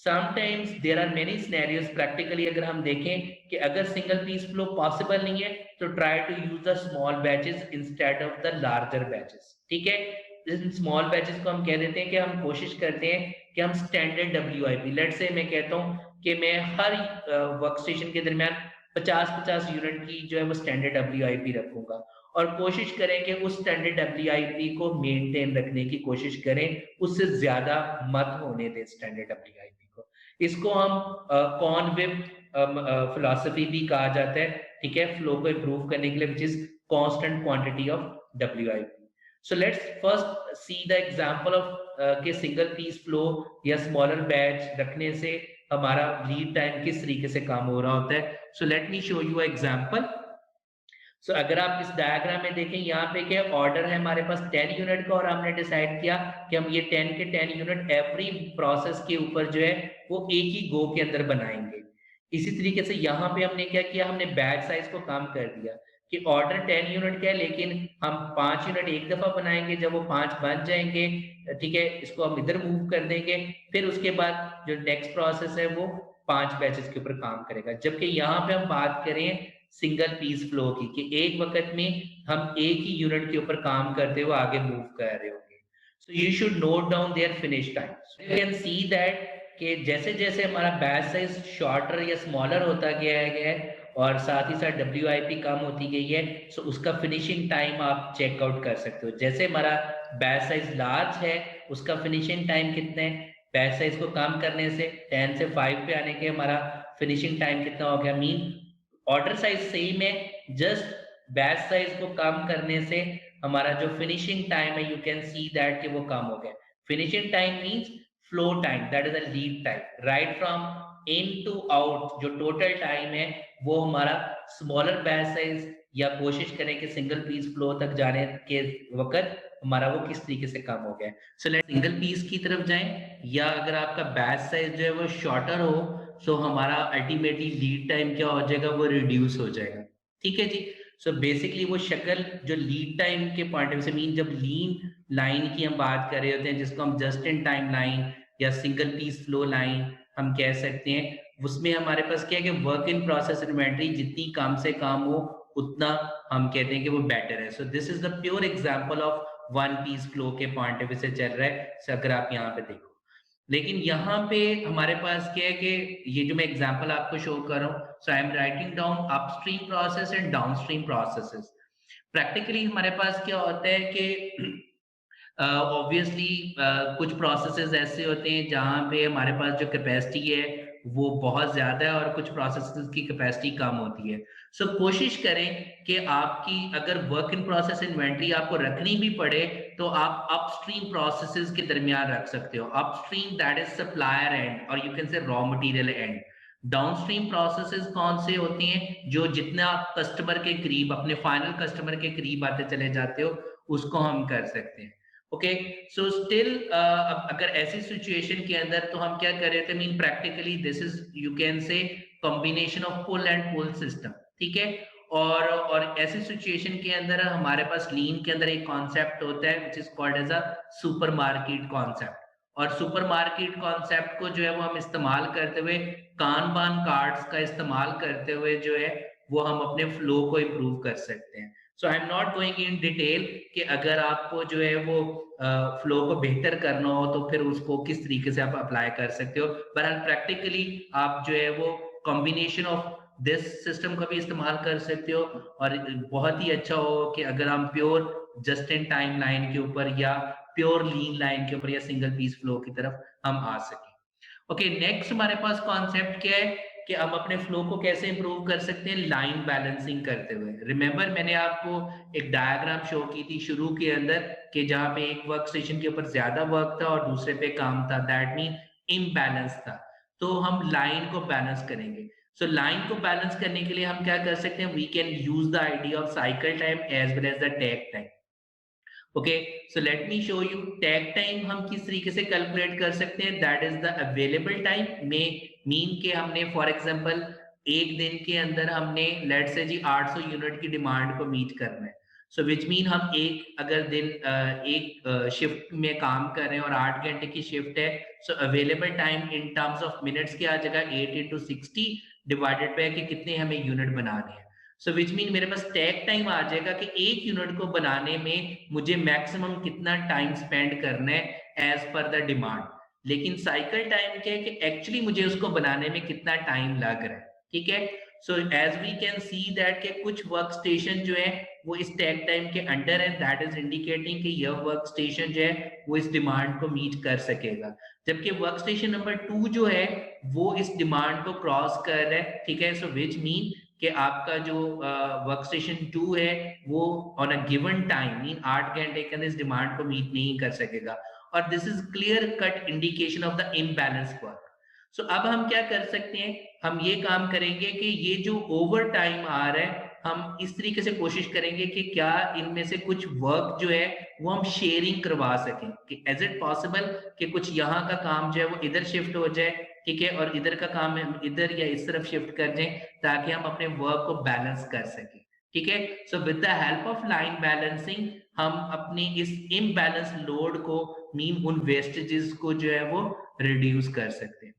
sometimes there are many scenarios, practically अगर हम देखें कि अगर सिंगल पीस फ्लो पॉसिबल नहीं है तो try to use the small batches instead of the larger batches. ठीक है, इन स्मॉल बैचेस को हम कह देते हैं कि हम कोशिश करते हैं कि हम स्टैंडर्ड WIP, लेट्स से मैं कहता हूं कि मैं हर वर्क स्टेशन के दरमियान 50-50 यूनिट की जो है वो स्टैंडर्ड WIP रखूंगा और कोशिश करें कि उस स्टैंडर्ड WIP को मेंटेन रखने की कोशिश करें, उससे ज्यादा मत होने दें स्टैंडर्ड WIP को। इसको हम कॉनवेव फिलॉसफी भी कहा जाता है। ठीक है, फ्लो को इंप्रूव करने के लिए, which is constant quantity of WIP। So let's first see the example of कि सिंगल पीस फ्लो या स्मॉलर बैच रखने से हमारा लीड टाइम किस तरीके से काम हो रहा होता है। So let me show you example. So अगर आप इस डायग्राम में देखें, यहाँ पे क्या ऑर्डर है हमारे पास 10 यूनिट का और हमने डिसाइड किया कि हम ये 10 के 10 यूनिट एवरी प्रोसेस के ऊपर जो है वो एक ही गो के अंदर बनाएंगे। इसी तरीके से यहाँ पे हमने क्या किया, हमने बैच साइज को कम कर दिया कि ऑर्डर 10 यूनिट का है लेकिन हम 5 यूनिट एक दफा बनाएंगे, जब वो 5 बन जाएंगे, ठीक है, इसको हम इधर मूव कर देंगे, फिर उसके बाद जो नेक्स्ट प्रोसेस है वो 5 बैचेस के ऊपर काम करेगा। जबकि यहाँ पे हम बात करें सिंगल पीस फ्लो की कि एक वक्त में हम एक ही यूनिट के ऊपर काम करते हुए आगे मूव कर रहे होंगे। So you should note down their finish time. You can see that कि जैसे जैसे हमारा बैच साइज शॉर्टर या स्मॉलर होता गया है और साथ ही साथ WIP कम होती गई है, सो उसका फिनिशिंग टाइम आप चेकआउट कर सकते हो। जैसे हमारा बैच साइज लार्ज है, उसका फिनिशिंग टाइम कितना है, बैच साइज को कम करने से 10 से 5 पे आने के हमारा फिनिशिंग टाइम कितना हो गया, मीन ऑर्डर साइज सेम है, जस्ट बैच साइज को कम करने से हमारा जो फिनिशिंग टाइम है, यू कैन सी दैट कि वो कम हो गया। Finishing time means flow time, that is the lead time, right from in to out. जो टोटल टाइम है वो हमारा स्मॉलर बैच साइज या कोशिश करें कि सिंगल पीस फ्लो तक जाने के वक्त हमारा वो किस तरीके से कम हो गया। सो लेट सिंगल पीस की तरफ जाएं, या अगर आपका बैच साइज जो है वो शॉर्टर हो, सो हमारा अल्टीमेटली लीड टाइम क्या हो जाएगा, वो रिड्यूस हो जाएगा। ठीक है जी। सो बेसिकली वो शक्ल जो लीड टाइम के पॉइंट ऑफ व्यू से, मीन जब लीन लाइन की हम बात कर रहे होते हैं जिसको हम जस्ट इन टाइम लाइन या सिंगल पीस फ्लो लाइन हम कह सकते हैं, उसमें हमारे पास क्या है कि वर्क इन प्रोसेस इन्वेंटरी जितनी कम से कम हो उतना हम कहते हैं कि वो बेटर है। So this is the pure example of one piece flow के पॉइंट ऑफ व्यू से चल रहा है। So, अगर आप यहाँ पे देखो, लेकिन यहाँ पे हमारे पास क्या है कि ये जो मैं एग्जांपल आपको शो कर रहा हूँ, so I am writing down upstream process and downstream processes. Practically हमारे पास क्या होता है कि ऑब्वियसली कुछ प्रोसेसेस ऐसे होते हैं जहाँ पे हमारे पास जो कैपेसिटी है वो बहुत ज़्यादा है और कुछ प्रोसेसेस की कैपेसिटी कम होती है। सो कोशिश करें कि आपकी अगर वर्क इन प्रोसेस इन्वेंटरी आपको रखनी भी पड़े तो आप अपस्ट्रीम प्रोसेसेस के दरमियान रख सकते हो। Upstream that is supplier end और you can say raw material end. Downstream processes कौन से होती हैं? जो जितना आप कस्टमर के करीब, अपने फाइनल कस्टमर के करीब आते चले जाते हो, उसको हम कर सकते हैं। ओके, सो स्टिल अगर ऐसी सिचुएशन के अंदर तो हम क्या कर रहे थे, mean practically this is you can say combination of pull and pull system, ठीक है। और ऐसी सिचुएशन के अंदर हमारे पास लीन के अंदर एक कॉन्सेप्ट होता है which is called as a supermarket concept. और सुपरमार्केट कॉन्सेप्ट को जो है वो हम इस्तेमाल करते हुए कानबान कार्ड्स का इस्तेमाल करते हुए जो है वो हम अपने फ्लो को इम्प्रूव कर सकते हैं। So I am not going in detail कि अगर आपको जो है वो फ्लो को बेहतर करना हो तो फिर उसको किस तरीके से आप अप्लाई कर सकते हो। बहरहाल प्रैक्टिकली आप जो है वो कॉम्बिनेशन ऑफ दिस सिस्टम का भी इस्तेमाल कर सकते हो और बहुत ही अच्छा हो कि अगर हम pure just in time line के ऊपर या प्योर लीन लाइन के ऊपर या सिंगल पीस फ्लो की तरफ हम आ सकें। ओके, नेक्स्ट हमारे पास कॉन्सेप्ट क्या है कि हम अपने फ्लो को कैसे इंप्रूव कर सकते हैं लाइन बैलेंसिंग करते हुए। रिमेंबर मैंने आपको एक डायग्राम शो की थी शुरू के अंदर कि जहां पे एक वर्क स्टेशन के ऊपर ज्यादा वर्क था और दूसरे पे कम था, दैट मीन इम्बैलेंस था। तो हम लाइन को बैलेंस करेंगे। सो लाइन को बैलेंस करने के लिए हम क्या कर सकते हैं, we can use the idea of cycle time as well as the takt time. Okay, so let me show you takt time हम किस तरीके से कैलकुलेट कर सकते हैं। That is the available time में मीन के हमने फॉर एग्जांपल एक दिन के अंदर हमने लेट से जी 800 यूनिट की डिमांड को मीट करना है। सो विच मीन हम एक अगर दिन एक शिफ्ट में काम कर रहे हैं और 8 घंटे की शिफ्ट है, सो available time in terms of minutes की आ जाएगा 8 into 60 डिवाइडेड बाय कि कितने हमें यूनिट बनाने हैं। सो विच मीन मेरे पास टैग टाइम आ जाएगा कि एक यूनिट को बनाने में मुझे मैक्सिमम कितना टाइम स्पेंड करना है एज पर द डिमांड। लेकिन साइकिल टाइम क्या है कि एक्चुअली मुझे उसको बनाने में कितना टाइम लग रहा है, ठीक है। So as we can see that के कुछ वर्क स्टेशन जो है वो इस टैग टाइम के अंडर है, दैट इज इंडिकेटिंग कि यह वर्क स्टेशन जो है वो इस डिमांड को मीट कर सकेगा। जबकि वर्क स्टेशन नंबर 2 जो है वो इस डिमांड को क्रॉस कर रहा है, ठीक है। सो विच मीन कि आपका जो वर्क स्टेशन 2 है वो on a given time mean 8 घंटे के अंदर इस डिमांड को मीट नहीं कर सकेगा। और this is clear cut indication of the imbalance work. So अब हम क्या कर सकते हैं, हम ये काम करेंगे कि ये जो ओवर टाइम आ रहा है हम इस तरीके से कोशिश करेंगे कि क्या इनमें से कुछ वर्क जो है वो हम शेयरिंग करवा सकें कि इज इट पॉसिबल कि कुछ यहाँ का काम जो है वो इधर शिफ्ट हो जाए, ठीक है, और इधर का काम हम इधर या इस तरफ शिफ्ट कर दें ताकि हम अपने वर्क को बैलेंस कर सकें, ठीक है। So with the help of line balancing हम अपनी इस इम्बैलेंस लोड को मीन उन वेस्टेजेस को जो है वो रिड्यूस कर सकते हैं।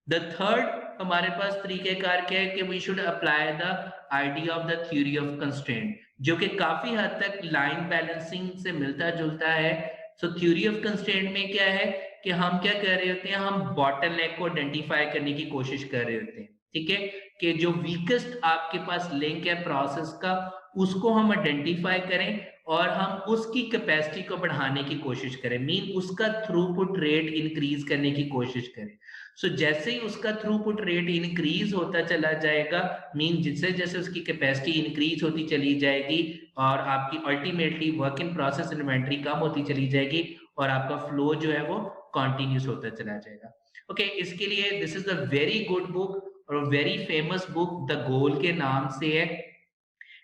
द थर्ड हमारे पास तरीकेकार क्या है कि we should apply the idea of the theory of constraint, जो कि काफी हद तक लाइन बैलेंसिंग से मिलता जुलता है। सो थ्योरी ऑफ कंस्ट्रेंट में क्या है कि हम क्या कर रहे होते हैं, हम बॉटलनेक को आइडेंटिफाई करने की कोशिश कर रहे होते हैं, ठीक है, कि जो वीकेस्ट आपके पास लिंक है प्रोसेस का उसको हम आइडेंटिफाई करें और हम उसकी कैपेसिटी को बढ़ाने की कोशिश करें, मीन उसका थ्रूपुट रेट इंक्रीज करने की कोशिश करें। सो जैसे ही उसका थ्रूपुट रेट इंक्रीज होता चला जाएगा, मीन जैसे जैसे उसकी कैपेसिटी इंक्रीज होती चली जाएगी और आपकी ultimately work in process inventory कम होती चली जाएगी और आपका फ्लो जो है वो कॉन्टिन्यूस होता चला जाएगा। ओके, इसके लिए this is a very good book और very famous book the goal के नाम से है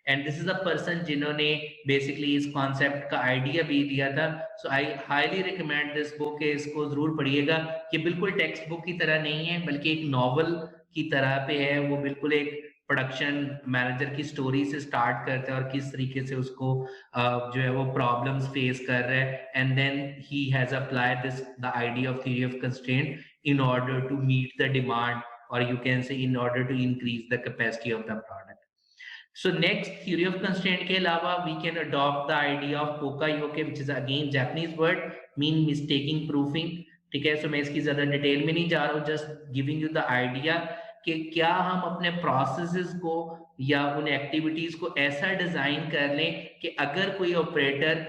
and this is a person जिन्होंने बेसिकली इस कॉन्सेप्ट का आइडिया भी दिया था। So I highly recommend this book, इसको जरूर पढ़िएगा। ये बिल्कुल टेक्स्ट बुक की तरह नहीं है बल्कि एक नॉवल की तरह पे है। वो बिल्कुल एक प्रोडक्शन मैनेजर की स्टोरी से स्टार्ट करते हैं और किस तरीके से उसको जो है वो प्रॉब्लम्स फेस कर रहा है and then he has applied this the idea of theory of constraint in order to meet the demand or you can say in order to increase the capacity of the product. So next, theory of constraint के अलावा we can adopt the idea of Poka-yoke, which is again Japanese word, mean mistaking proofing. ठीक है, so मैं इसकी ज्यादा detail में नहीं जा रहा हूँ, just giving you the idea कि क्या हम अपने प्रोसेसेस को या उन एक्टिविटीज को ऐसा डिजाइन कर लें कि अगर कोई ऑपरेटर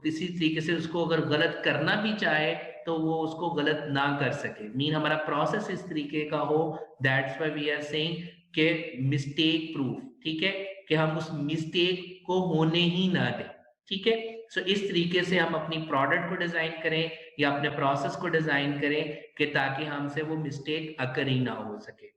किसी तरीके से उसको अगर गलत करना भी चाहे तो वो उसको गलत ना कर सके, मीन हमारा प्रोसेस इस तरीके का हो, that's why we are saying कि मिस्टेक प्रूफ, ठीक है, कि हम उस मिस्टेक को होने ही ना दें, ठीक है। सो इस तरीके से हम अपनी प्रोडक्ट को डिजाइन करें या अपने प्रोसेस को डिजाइन करें कि ताकि हमसे वो मिस्टेक अकर ही ना हो सके।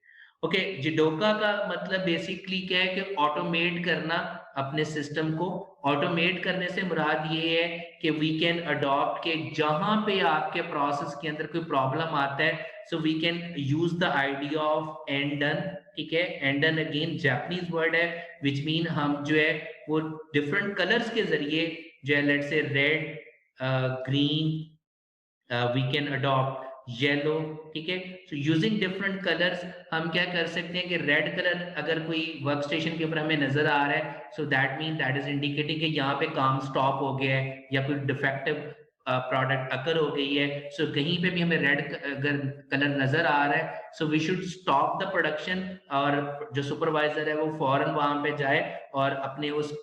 ओके, जिडोका का मतलब बेसिकली क्या है कि ऑटोमेट करना अपने सिस्टम को। ऑटोमेट करने से मुराद ये है कि वी कैन अडॉप्ट के जहां पे आपके प्रोसेस के अंदर कोई प्रॉब्लम आता है, so we can use the idea of andon, ठीक है। Andon again Japanese word है, विच मीन हम जो है वो डिफरेंट कलर्स के जरिए जो है, let's say red, green, we can adopt yellow, ठीक है। सो यूजिंग डिफरेंट कलर्स हम क्या कर सकते हैं कि रेड कलर अगर कोई वर्क स्टेशन के ऊपर हमें नजर आ रहा है, so that mean that is indicating कि यहाँ पे काम स्टॉप हो गया है या कोई डिफेक्टिव प्रोडक्ट अकर हो गई है। सो कहीं पे भी हमें रेड अगर कलर नजर आ रहा है, so we should stop the production, और जो सुपरवाइजर है वो फौरन वहां पे जाए और अपने उस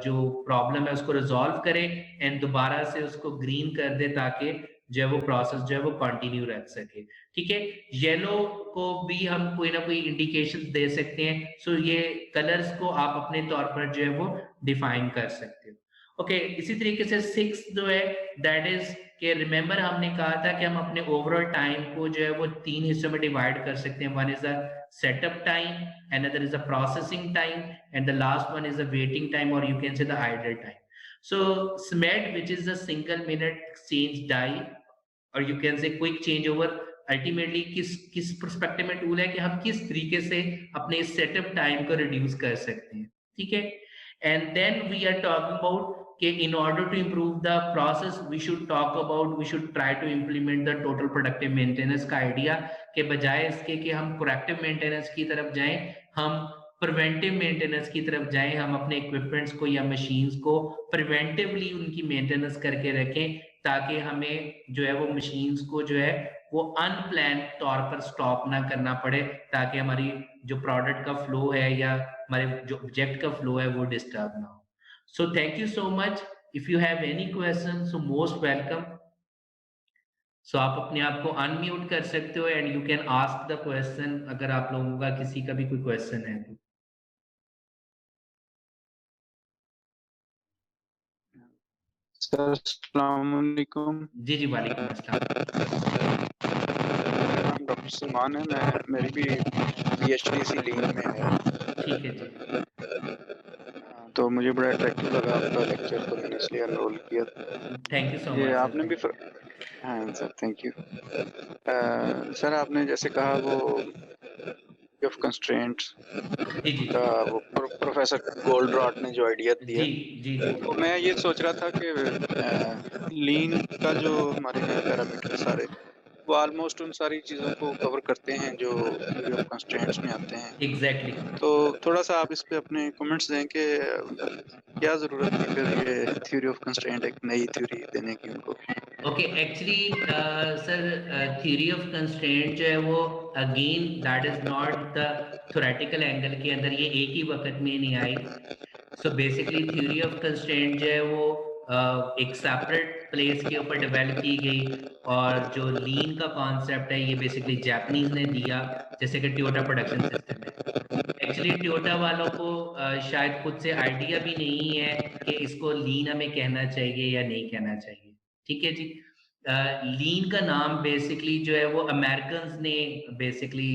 जो प्रॉब्लम है उसको रिजॉल्व करे एंड दोबारा से उसको ग्रीन कर दे ताकि जो है वो प्रोसेस जो है वो कंटिन्यू रख सके, ठीक है। येलो को भी हम कोई ना कोई इंडिकेशन दे सकते हैं, सो ये कलर्स को आप अपने तौर पर जो है वो डिफाइन कर सकते हो। ओके, इसी तरीके से 6 जो है दैट इज कि रिमेंबर हमने कहा था कि हम अपने ओवरऑल टाइम को जो है वो 3 हिस्सों में डिवाइड कर सकते हैं। One is the setup time, another is the processing time, and the last one is the waiting time, और you can say the idle time. So SMED, which is the single minute exchange die, or you can say quick changeover, ultimately किस perspective में tool है कि हम किस तरीके से अपने सेटअप टाइम को रिड्यूस कर सकते हैं, ठीक है। And then we are talking about कि in order to improve the process we should talk about, we should try to implement the total productive maintenance का आइडिया, के बजाय इसके कि हम प्रोडक्टिव मेंटेनेंस की तरफ जाएं, हम प्रिवेंटिव मेंटेनेंस की तरफ जाएं, हम अपने इक्विपमेंट्स को या मशीन्स को प्रिवेंटिवली उनकी मेंटेनेंस करके रखें ताकि हमें जो है वो मशीन्स को जो है वो अनप्लान तौर पर स्टॉप ना करना पड़े, ताकि हमारी जो प्रोडक्ट का फ्लो है या हमारे जो ऑब्जेक्ट का फ्लो है वो डिस्टर्ब ना हो। So thank you so much. If you have any question, so most welcome. So आप अपने आप को अनम्यूट कर सकते हो and you can ask the question, अगर आप लोगों का किसी का भी कोई क्वेश्चन है तो। सर अस्सलाम वालेकुम। जी जी, वालेकुम अस्सलाम। नाम डॉक्टर सलमान है, मैं मेरी भी पीएचडी इसी लीन में है। ठीक है जी। तो मुझे बड़ा अट्रैक्टिव लगा आपका लेक्चर, तो मैंने इसलिए एनरोल किया। थैंक यू सो ये मच आपने भी हाँ सर, थैंक यू। सर आपने जैसे कहा वो ऑफ कंस्ट्रेंट्स जी जी का वो प्रोफेसर गोल्डरॉट ने जो आइडिया दिया, जी जी जी तो मैं ये सोच रहा था कि लीन का जो हमारे हैं पैरामीटर सारे वो ऑलमोस्ट उन सारी चीज़ों को कवर करते हैं जो थ्योरी ऑफ कंस्ट्रेंट्स में आते हैं। एग्जैक्टली। तो थोड़ा सा आप इस पे अपने कमेंट्स दें कि क्या ज़रूरत थी फिर ये थ्योरी ऑफ कंस्ट्रेंट एक नई थ्योरी देने की उनको। Okay, actually sir theory of constraint जो है वो again that is not the theoretical angle के अंदर ये एक ही वक्त में नहीं आई। So basically theory of constraint जो है वो एक सेपरेट प्लेस के ऊपर डेवलप की गई, और जो लीन का कॉन्सेप्ट है ये बेसिकली जापानीज ने दिया, जैसे कि टोयोटा प्रोडक्शन सिस्टम है। एक्चुअली टोयोटा वालों को शायद खुद से आइडिया भी नहीं है कि इसको लीन हमें कहना चाहिए या नहीं कहना चाहिए, ठीक है जी। लीन का नाम बेसिकली जो है वो अमेरिकन्स ने बेसिकली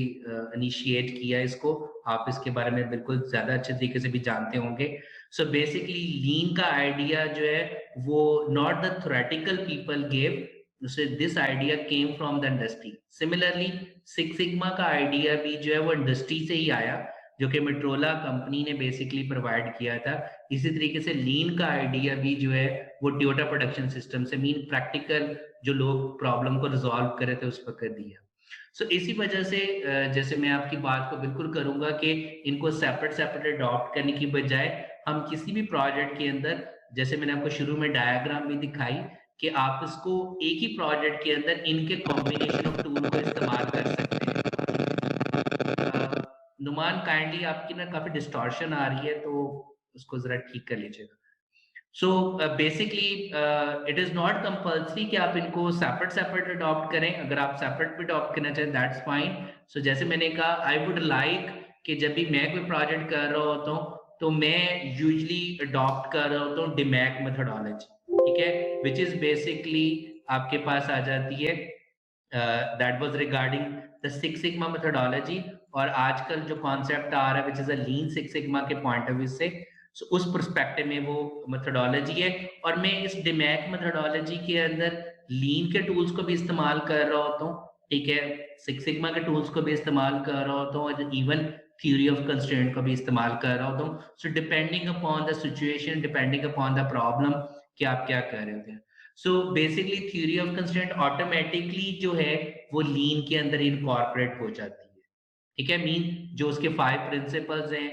इनिशिएट किया इसको, आप इसके बारे में बिल्कुल ज्यादा अच्छे तरीके से भी जानते होंगे। सो बेसिकली लीन का आइडिया जो है वो not the theoretical people gave, so this idea came from the industry. Similarly, Six Sigma का आइडिया भी जो है वो इंडस्ट्री से ही आया, जो कि मेट्रोला कंपनी ने बेसिकली प्रोवाइड किया था। इसी तरीके से लीन का आइडिया भी जो है वो टोयोटा प्रोडक्शन सिस्टम से, मीन प्रैक्टिकल जो लोग प्रॉब्लम को रिजॉल्व कर रहे थे उस वक्त दिया। सो इसी वजह से जैसे मैं आपकी बात को बिल्कुल करूँगा कि इनको सेपरेट अडॉप्ट करने की बजाय हम किसी भी प्रोजेक्ट के अंदर, जैसे मैंने आपको शुरू में डायग्राम भी दिखाई कि आप इसको एक ही प्रोजेक्ट के अंदर इनके कॉम्बिनेशन ऑफ टूल को इस्तेमाल कर सकते हैं। नुमान काइंडली आपकी ना काफ़ी डिस्टॉर्शन आ रही है, तो उसको ज़रा ठीक कर लीजिएगा। So basically it is not compulsory कि आप इनको सेपरेट अडॉप्ट करें। अगर आप सेपरेट भी अडॉप्ट करना चाहें दैट्स फाइन। सो जैसे मैंने कहा, आई वुड लाइक कि जब भी मैं कोई प्रोजेक्ट कर रहा होता हूँ तो मैं यूजुअली अडॉप्ट कर रहा होता हूँ डिमैक मेथोडोलॉजी, ठीक है, विच इज़ बेसिकली आपके पास आ जाती है that was regarding the six sigma methodology, और आजकल जो कॉन्सेप्ट आ रहा है which is a lean six sigma के पॉइंट ऑफ व्यू से, सो उस पर्सपेक्टिव में वो मेथोडोलॉजी है। और मैं इस डिमैक मेथोडोलॉजी के अंदर लीन के टूल्स को भी इस्तेमाल कर रहा होता हूँ, ठीक है, सिक्स सिग्मा के टूल्स को भी इस्तेमाल कर रहा होता हूँ, और इवन थ्योरी ऑफ कंस्ट्रेंट को भी इस्तेमाल कर रहा होता हूँ। So depending upon the situation, depending upon the problem कि आप क्या कर रहे होते हैं। सो basically theory of constraint automatically जो है वो लीन के अंदर इनकॉर्पोरेट हो जाती है, ठीक है। मीन जो उसके 5 प्रिंसिपल्स हैं,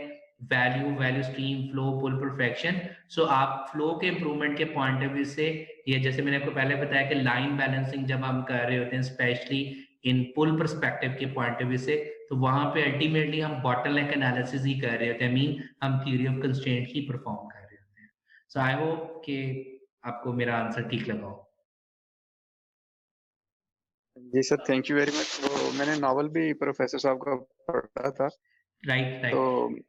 value, value stream, flow, pull, perfection. सो आप फ्लो के इंप्रूवमेंट के पॉइंट ऑफ व्यू से, ये जैसे मैंने आपको पहले बताया कि लाइन बैलेंसिंग जब हम कर रहे होते हैं स्पेशली इन पुल पर्सपेक्टिव के पॉइंट ऑफ व्यू से, तो वहां पे अल्टीमेटली हम बॉटलनेक एनालिसिस ही कर रहे होते हैं, मीन हम theory of constraint he perform कर रहे होते हैं। सो आई होप कि आपको मेरा आंसर ठीक लगा हो। जी sir, thank you very much. वो मैंने नॉवल भी प्रोफेसर साहब का पढ़ा था, राइट तो राइट।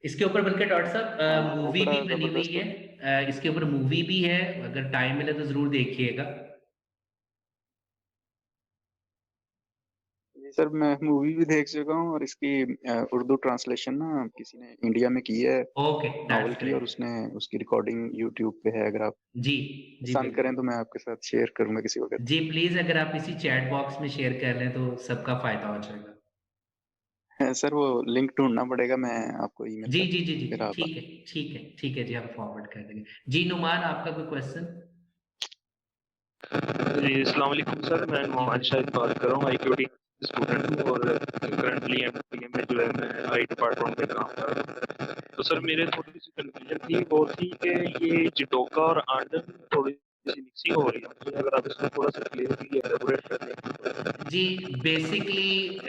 इसके ऊपर बल्कि डॉक्टर हाँ, साहब वो मूवी बड़ा भी बनी हुई जबरदस्त। है, इसके ऊपर मूवी भी है, अगर टाइम मिले तो जरूर देखिएगा। जी सर, मैं मूवी भी देख चुका हूँ, और इसकी उर्दू ट्रांसलेशन ना किसी ने इंडिया में की है ओके, नॉवल दैट्स की, और ग्रेट। उसने उसकी रिकॉर्डिंग यूट्यूब पे है। अगर आप जी जी पसंद करें बिल्कुल। तो मैं आपके साथ शेयर करूंगा किसी वक्त। जी प्लीज, अगर आप इसी चैट बॉक्स में शेयर कर लें तो सबका फायदा हो जाएगा। सर वो लिंक ढूंढना पड़ेगा, मैं आपको ईमेल जी कर जी जी दूंगा, जी, फिर आप। ठीक है ठीक है ठीक है जी, हम फॉरवर्ड कर देंगे। जी नुमान, आपका कोई क्वेश्चन? जी, अस्सलाम वालेकुम सर। मैं जी नुमान वाले, शाहिद बात कर रहा हूँ, IQT स्टूडेंट हूँ, और करंटली MTM में जो है मैं आई डिपार्टमेंट में काम कर रहा हूँ। तो सर मेरे थोड़ी सी कन्फ्यूजन थी, वो थी कि ये जिडोका और आंडन थोड़ी सी मिक्सिंग हो रही है, मुझे अगर आप इसको थोड़ा सा क्लियरली एलेबोरेट कर दें। जी बेसिकली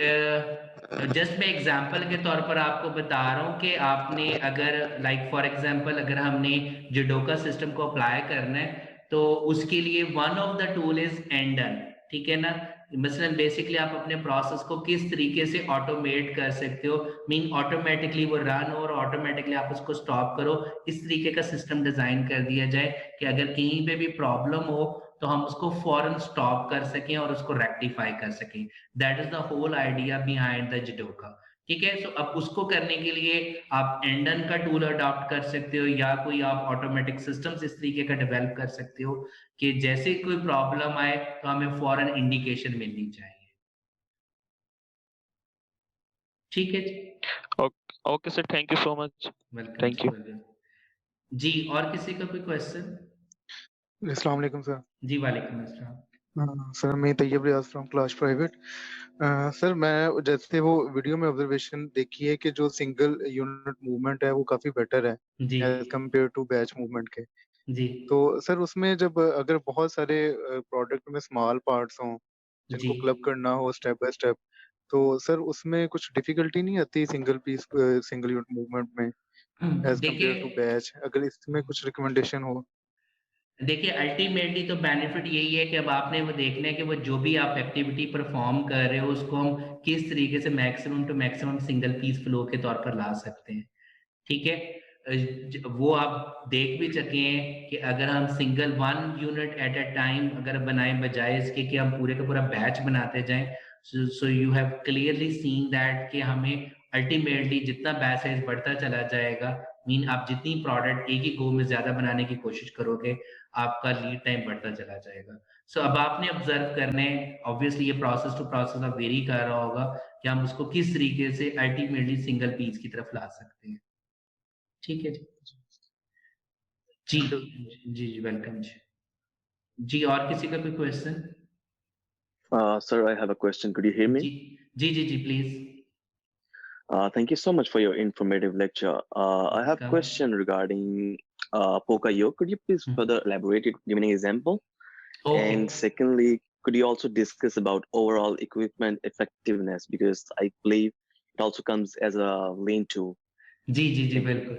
जस्ट मैं एग्जांपल के तौर पर आपको बता रहा हूँ कि आपने अगर लाइक फॉर एग्जांपल अगर हमने जिडोका सिस्टम को अप्लाई करना है तो उसके लिए one of the tool is andon, ठीक है ना। मसलन बेसिकली आप अपने प्रोसेस को किस तरीके से ऑटोमेट कर सकते हो, मीन ऑटोमेटिकली वो रन हो और ऑटोमेटिकली आप उसको स्टॉप करो, इस तरीके का सिस्टम डिजाइन कर दिया जाए कि अगर कहीं पे भी प्रॉब्लम हो तो हम उसको फौरन स्टॉप कर सकें और उसको रेक्टिफाई कर सकें। That is the whole idea behind the jidoka, ठीक है। सो अब उसको करने के लिए आप एंडन का टूल अडॉप्ट कर सकते हो, या कोई आप ऑटोमेटिक सिस्टम्स इस तरीके का डेवलप कर सकते हो कि जैसे कोई प्रॉब्लम आए तो हमें फौरन इंडिकेशन मिलनी चाहिए, ठीक है जी। Okay sir, thank you so much. Welcome thank जी, यू। वेलकम जी। और किसी का कोई क्वेश्चन? अस्सलाम वालेकुम सर। जी वालेकुम अस्सलाम। सर मैं तैयब रियाज फ्रॉम क्लास प्राइवेट। सर मैं जैसे वो वीडियो में ऑब्जर्वेशन देखी है कि जो सिंगल यूनिट मूवमेंट है वो काफ़ी बेटर है जी as compare to batch movement के। जी तो सर उसमें जब अगर बहुत सारे प्रोडक्ट में स्मॉल पार्ट्स हों जी। जिनको क्लब करना हो स्टेप बाय स्टेप, तो सर उसमें कुछ डिफिकल्टी नहीं आती single piece single unit movement में एज कम्पेयर टू देखिए बैच, अगर इसमें कुछ रिकमेंडेशन हो? देखिए अल्टीमेटली तो बेनिफिट यही है कि अब आपने वो देखना है कि वो जो भी आप एक्टिविटी परफॉर्म कर रहे हो उसको हम किस तरीके से maximum to maximum single piece flow के तौर पर ला सकते हैं, ठीक है। वो आप देख भी चुके हैं कि अगर हम single one unit at a time अगर बनाए बजाय इसके कि हम पूरे का पूरा बैच बनाते जाएं, सो you have clearly seen that कि हमें अल्टीमेटली जितना बैच साइज बढ़ता चला जाएगा, मीन आप जितनी प्रोडक्ट एक ही गो में ज्यादा बनाने की कोशिश करोगे आपका लीड टाइम बढ़ता चला जाएगा। सो अब आपने ऑब्जर्व करने, ऑब्वियसली ये प्रोसेस टू प्रोसेस अब वेरी कर रहा होगा कि हम उसको किस तरीके से अल्टीमेटली सिंगल पीस की तरफ ला सकते हैं, ठीक है जी। जी थैंक यू। जी जी वेलकम जी। जी और किसी का कोई question? Sir, I have a question. Could you hear me? जी please. Thank you so much for your informative lecture. I have a Welcome. question regarding Pocoyo. Could you please further elaborate it, give me an example? Okay. And secondly, could you also discuss about overall equipment effectiveness? Because I believe it also comes as a lean tool. जी Thank you. बिल्कुल।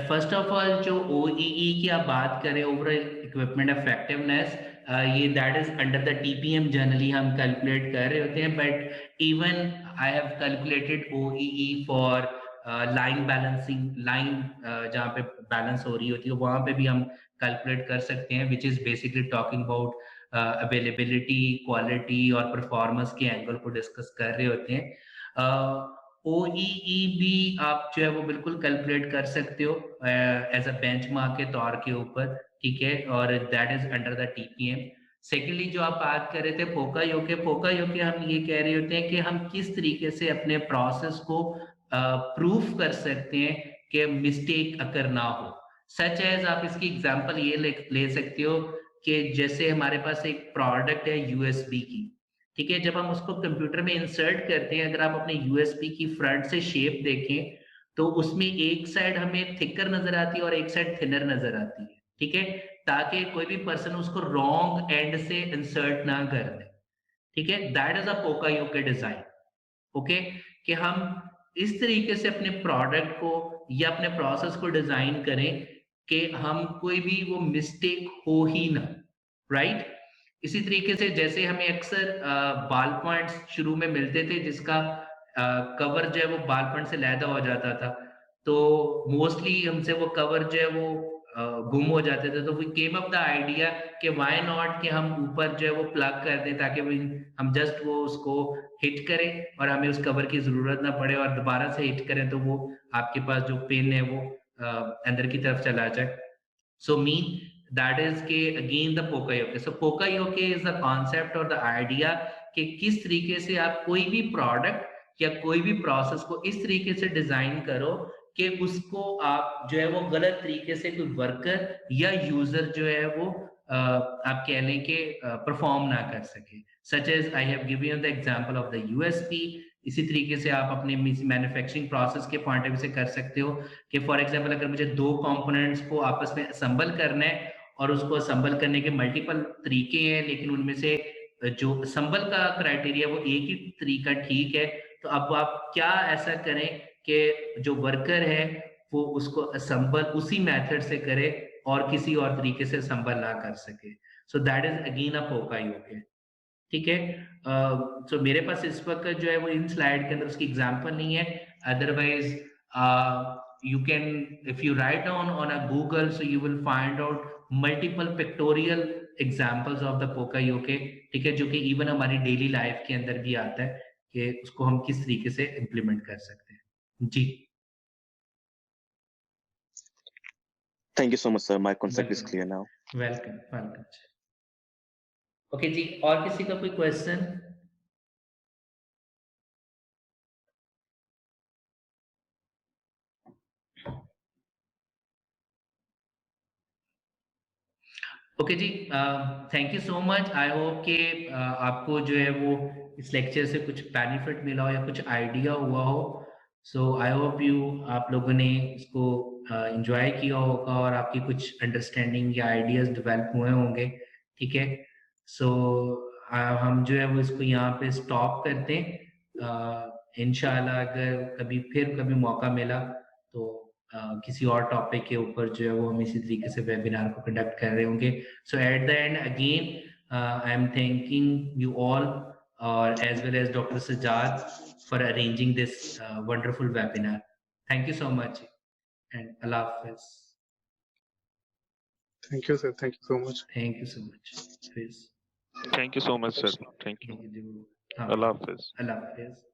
First of all जो OEE की आप बात करें overall equipment effectiveness, ये that is under the TPM generally हम calculate कर रहे होते हैं, but even I have calculated OEE for line balancing, line जहाँ पे बैलेंस हो रही होती है वहां पे भी हम कैलकुलेट कर सकते हैं, which is basically talking about availability, quality और परफॉर्मेंस के एंगल को डिस्कस कर रहे होते हैं। OEE भी आप जो है वो बिल्कुल कैलकुलेट कर सकते हो एज अ बेंचमार्क के तौर के ऊपर, ठीक है, और that is under the TPM। Secondly जो आप बात कर रहे थे पोकायोके हम ये कह रहे होते हैं कि हम किस तरीके से अपने प्रोसेस को प्रूफ कर सकते हैं कि मिस्टेक अकर ना हो। सच एज आप इसकी एग्जांपल ये ले सकते हो कि जैसे हमारे पास एक प्रोडक्ट है USB की, ठीक है, जब हम उसको कंप्यूटर में इंसर्ट करते हैं, अगर आप अपने USB की फ्रंट से शेप देखें तो उसमें एक साइड हमें थिकर नजर आती है और एक साइड थिनर नजर आती है, ठीक है, ताकि कोई भी पर्सन उसको रॉन्ग एंड से इंसर्ट ना कर दे, ठीक है। That is a pokayoke design, okay, कि हम इस तरीके से अपने प्रोडक्ट को या अपने प्रोसेस को डिजाइन करें कि हम कोई भी वो मिस्टेक हो ही ना, राइट। इसी तरीके से जैसे हमें अक्सर बाल पॉइंट्स शुरू में मिलते थे जिसका कवर जो है वो बाल पॉइंट से लैदा हो जाता था, तो मोस्टली हमसे वो कवर जो है वो गुम हो जाते थे, तो we came up the idea कि व्हाई नॉट कि हम ऊपर जो है वो प्लग कर दें ताकि हम जस्ट वो उसको हिट करें और हमें उस कवर की जरूरत ना पड़े, और दोबारा से हिट करें तो वो आपके पास जो पिन है वो अंदर की तरफ चला जाए। So mean that is के again the पोकायोके। So पोकायोके is the concept और the idea कि किस तरीके से आप कोई भी प्रोडक्ट या कोई भी प्रोसेस को इस तरीके से डिजाइन करो कि उसको आप जो है वो गलत तरीके से कोई वर्कर या यूजर जो है वो आप कह लें कि परफॉर्म ना कर सके। Such as I have given you the example of the USB। इसी तरीके से आप अपने मैन्युफैक्चरिंग प्रोसेस के पॉइंट ऑफ व्यू से कर सकते हो कि फॉर एग्जांपल अगर मुझे दो कंपोनेंट्स को आपस में असेंबल करना है और उसको असेंबल करने के मल्टीपल तरीके हैं, लेकिन उनमें से जो असेंबल का क्राइटेरिया वो एक ही तरीका ठीक है, तो अब आप क्या ऐसा करें कि जो वर्कर है वो उसको असेंबल उसी मेथड से करे और किसी और तरीके से असेंबल ना कर सके। So that is again a pokayoke, ठीक है। तो मेरे पास इस वक्त जो है वो इन स्लाइड के अंदर उसकी एग्जांपल नहीं है, otherwise you can if you write down on a Google so you will find out multiple pictorial examples of the pokayoke, ठीक है, जो कि इवन हमारी डेली लाइफ के अंदर भी आता है कि उसको हम किस तरीके से इम्प्लीमेंट कर सकते हैं। जी Thank you so much, sir. My concept is clear now. Welcome welcome. Okay जी, और किसी का कोई क्वेश्चन? ओके जी, thank you so much. I hope कि आपको जो है वो इस लेक्चर से कुछ बेनिफिट मिला हो या कुछ आइडिया हुआ हो। सो आई होप आप लोगों ने इसको एंजॉय किया होगा और आपकी कुछ अंडरस्टैंडिंग या आइडियाज डेवलप हुए होंगे, ठीक है। सो हम जो है वो इसको यहाँ पे स्टॉप करते हैं। इंशाल्लाह अगर कभी मौका मिला तो किसी और टॉपिक के ऊपर जो है वो हम इसी तरीके से वेबिनार को कंडक्ट कर रहे होंगे। So at the end again I am thanking you all और as well as doctor Sajad for arranging this wonderful webinar. Thank you so much and अल्लाह हाफिज। Thank you, sir. Thank you so much. Thank you so much. Thank you so much, sir. Thank you. Allah Allah Hafiz. Hafiz.